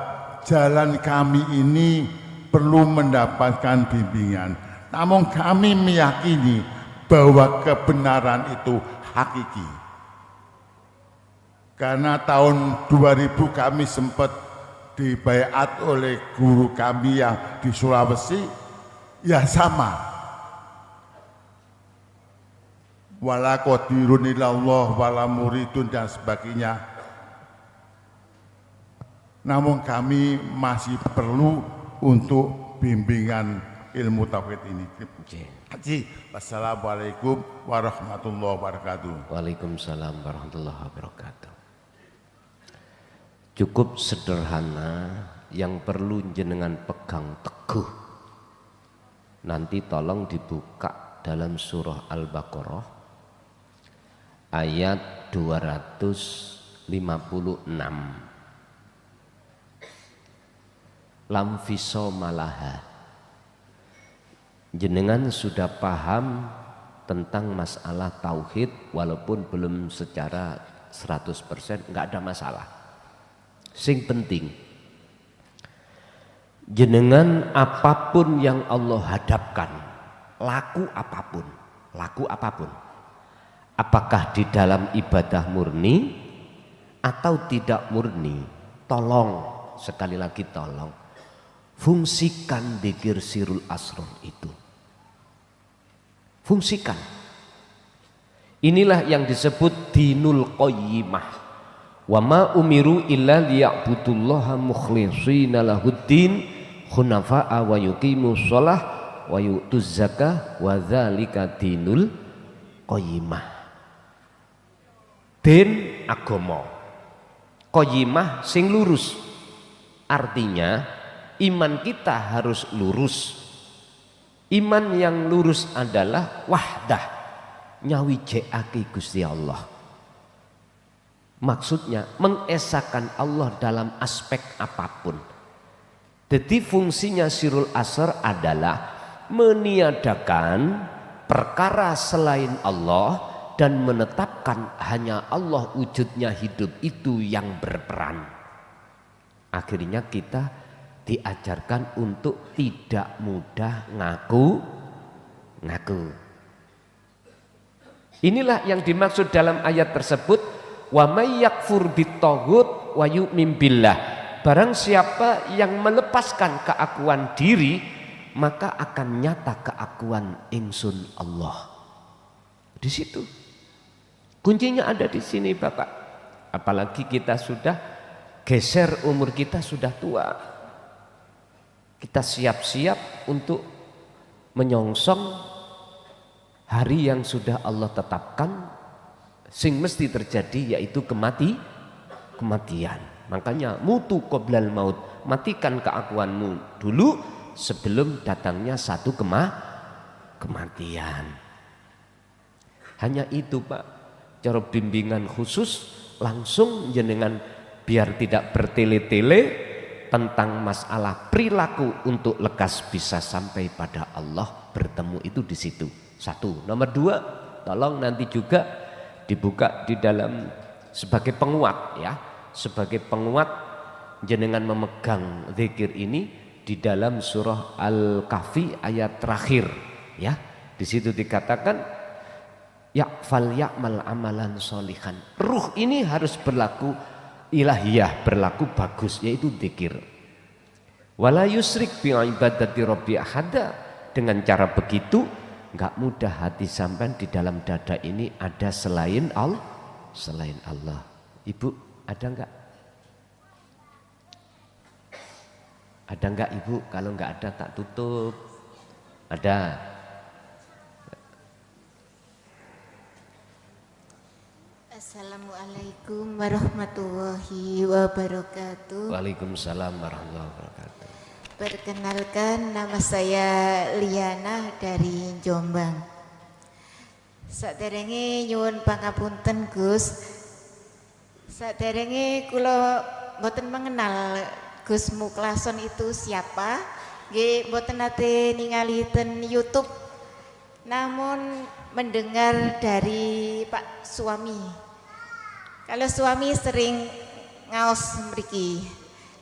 jalan kami ini perlu mendapatkan bimbingan. Namun kami meyakini bahwa kebenaran itu hakiki. Karena tahun 2000 kami sempat dibaiat oleh guru kami yang di Sulawesi, ya sama. Wala qadirun ilallah wala muridun dan sebagainya. Namun kami masih perlu untuk bimbingan ilmu tauhid ini. Wassalamualaikum warahmatullahi wabarakatuh. Waalaikumsalam warahmatullahi wabarakatuh. Cukup sederhana, yang perlu jenengan pegang teguh. Nanti tolong dibuka dalam surah Al-Baqarah ayat 256. Lam fisomalaha. Jenengan sudah paham tentang masalah tauhid, walaupun belum secara 100%, nggak ada masalah. Sing penting jenengan apapun yang Allah hadapkan, laku apapun, apakah di dalam ibadah murni atau tidak murni, tolong, sekali lagi tolong, fungsikan dzikir sirul asrar itu. Fungsikan. Inilah yang disebut dinul qayyimah. Wa ma umiru illa liya'budullaha mukhlishina lahuddin hunafa'a wa yuqimus shalah wa yu'tuz zakah wa dzalika dinul qayyimah. Din agama. Qayyimah sing lurus. Artinya iman kita harus lurus. Iman yang lurus adalah wahdah, nyawijekake Gusti Allah. Maksudnya mengesahkan Allah dalam aspek apapun. Jadi fungsinya sirul asrar adalah meniadakan perkara selain Allah dan menetapkan hanya Allah wujudnya hidup itu yang berperan. Akhirnya kita diajarkan untuk tidak mudah ngaku. Inilah yang dimaksud dalam ayat tersebut, wa may yakfur bitaghut wa yu'min billah. Barang siapa yang melepaskan keakuan diri, maka akan nyata keakuan ingsun Allah. Di situ kuncinya ada di sini, Bapak. Apalagi kita sudah geser, umur kita sudah tua. Kita siap-siap untuk menyongsong hari yang sudah Allah tetapkan, sing mesti terjadi, yaitu kematian. Makanya mutu qoblal maut, matikan keakuanmu dulu sebelum datangnya satu kematian. Hanya itu, Pak, cara bimbingan khusus langsung jenengan biar tidak bertele-tele tentang masalah perilaku untuk lekas bisa sampai pada Allah, bertemu itu di situ. Satu. Nomor dua, tolong nanti juga dibuka di dalam sebagai penguat, ya, sebagai penguat jenengan memegang zikir ini di dalam surah Al-Kahfi ayat terakhir, ya. Di situ dikatakan ya fal ya'mal amalan sholihan. Ruh ini harus berlaku ilahiyah, berlaku bagus, yaitu zikir. Wala yusrik bi ibadati rabbi ahada. Dengan cara begitu enggak mudah hati sampean di dalam dada ini ada selain Allah, selain Allah. Ibu, ada enggak? Ada enggak, Ibu? Kalau enggak ada tak tutup. Ada. Assalamualaikum warahmatullahi wabarakatuh. Waalaikumsalam warahmatullahi wabarakatuh. Perkenalkan, nama saya Liana dari Jombang. Saderenge nyuwun pangapunten Gus. Saderenge kula mboten mengenal Gus Muklason itu siapa. Nggih mboten nate ningali ten YouTube. Namun mendengar dari Pak suami. Kalau suami sering ngaos mriki.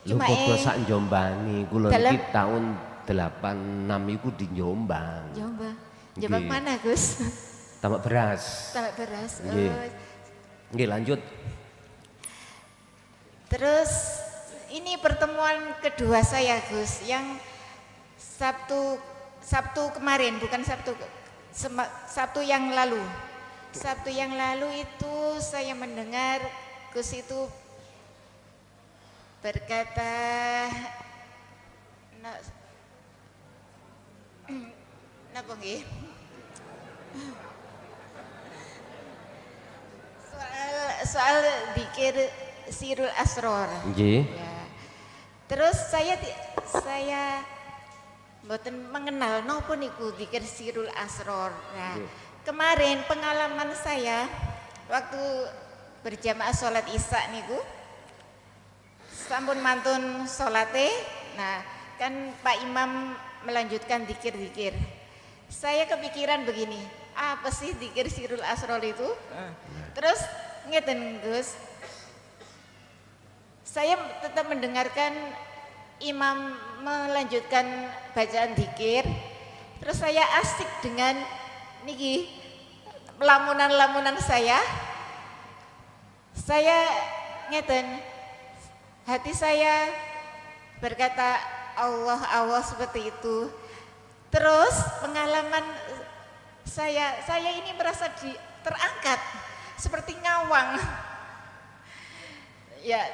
Cuma kok sak Jombangi, kula iki tahun 86 iku di Jombang. Jombang. Jombang mana, Gus? Tambak beras. Tambak beras. Nggih. Nggih, lanjut. Terus ini pertemuan kedua saya, Gus, yang Sabtu kemarin, bukan Sabtu yang lalu. Sabtu yang lalu itu saya mendengar Gus itu berkata napa nggih? Soal dzikir sirul asrar. Nggih. Ya. Terus saya mboten mengenal napa niku dzikir sirul asrar. Nah, kemarin pengalaman saya waktu berjamaah sholat isya niku sampun mantun sholate, nah kan Pak Imam melanjutkan zikir-zikir. Saya kepikiran begini, apa sih dzikir sirul asror itu? Terus ngeten Gus, saya tetap mendengarkan imam melanjutkan bacaan dzikir, terus saya asik dengan niki lamunan-lamunan saya ngeten, hati saya berkata Allah Allah seperti itu. Terus pengalaman saya ini merasa terangkat seperti ngawang. Ya,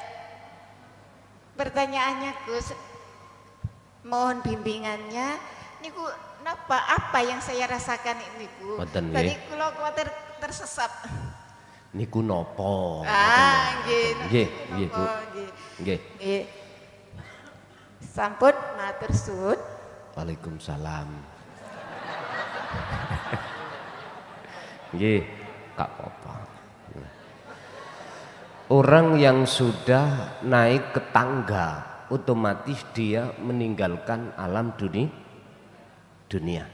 pertanyaannya Gus, mohon bimbingannya. Niku apa yang saya rasakan ini Bu? Tadi kula khawatir tersesat. Niku nopo? Nggih Bu. Nggih. Sampun matur suwun. Waalaikumsalam. Nggih, Kak apa. Orang yang sudah naik ke tangga, otomatis dia meninggalkan alam dunia.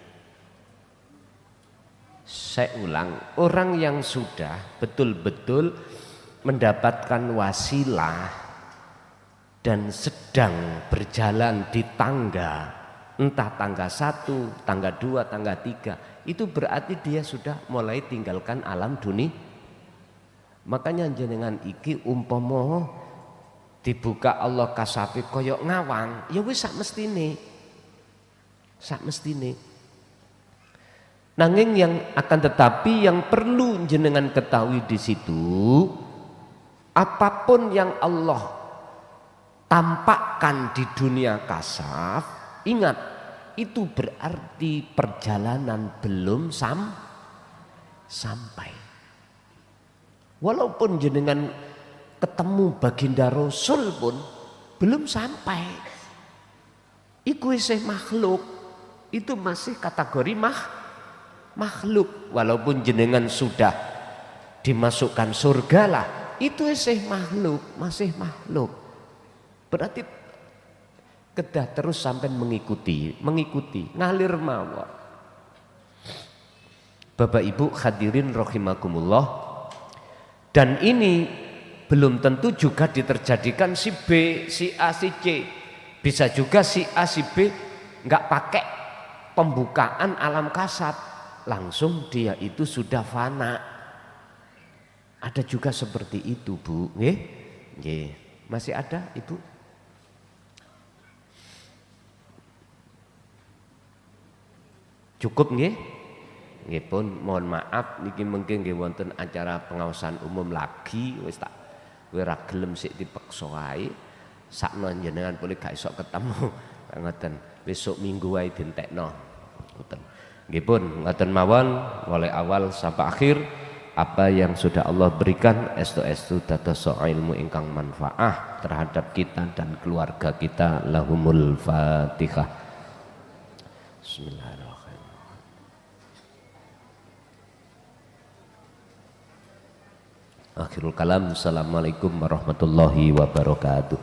Saya ulang, orang yang sudah betul-betul mendapatkan wasilah dan sedang berjalan di tangga, entah tangga 1, tangga 2, tangga 3, itu berarti dia sudah mulai tinggalkan alam dunia. Makanya jenengan iki umpama dibuka Allah kasafi koyok ngawang, ya wis sak mestine. Nanging yang akan tetapi yang perlu jenengan ketahui di situ, apapun yang Allah tampakkan di dunia kasaf, ingat itu berarti perjalanan belum sampai. Walaupun jenengan ketemu baginda Rasul pun belum sampai. Iku isih makhluk, itu masih kategori makhluk. Walaupun jenengan sudah dimasukkan surga lah, itu isih makhluk, masih makhluk. Berarti kedah terus sampai mengikuti, ngalir mawon. Bapak Ibu hadirin rahimakumullah. Dan ini belum tentu juga diterjadikan si B, si A, si C. Bisa juga si A, si B nggak pakai pembukaan alam kasat, langsung dia itu sudah fana. Ada juga seperti itu Bu, nggih. Masih ada Ibu? Cukup nggih? Nggih pun mohon maaf niki mungkin nggih wonten acara pengawasan umum lagi wis tak kowe ra gelem sik dipeksa wae. Sakno jenengan boleh gak iso ketemu. Ngoten. Besok minggu wae dientekno. Ngoten. Nggih pun ngoten mawon mulai awal sampai akhir apa yang sudah Allah berikan estu-estu dados ilmu ingkang manfaah terhadap kita dan keluarga kita. Lahumul Fatihah. Bismillahirrahmanirrahim. Akhirul kalam. Assalamualaikum warahmatullahi wabarakatuh.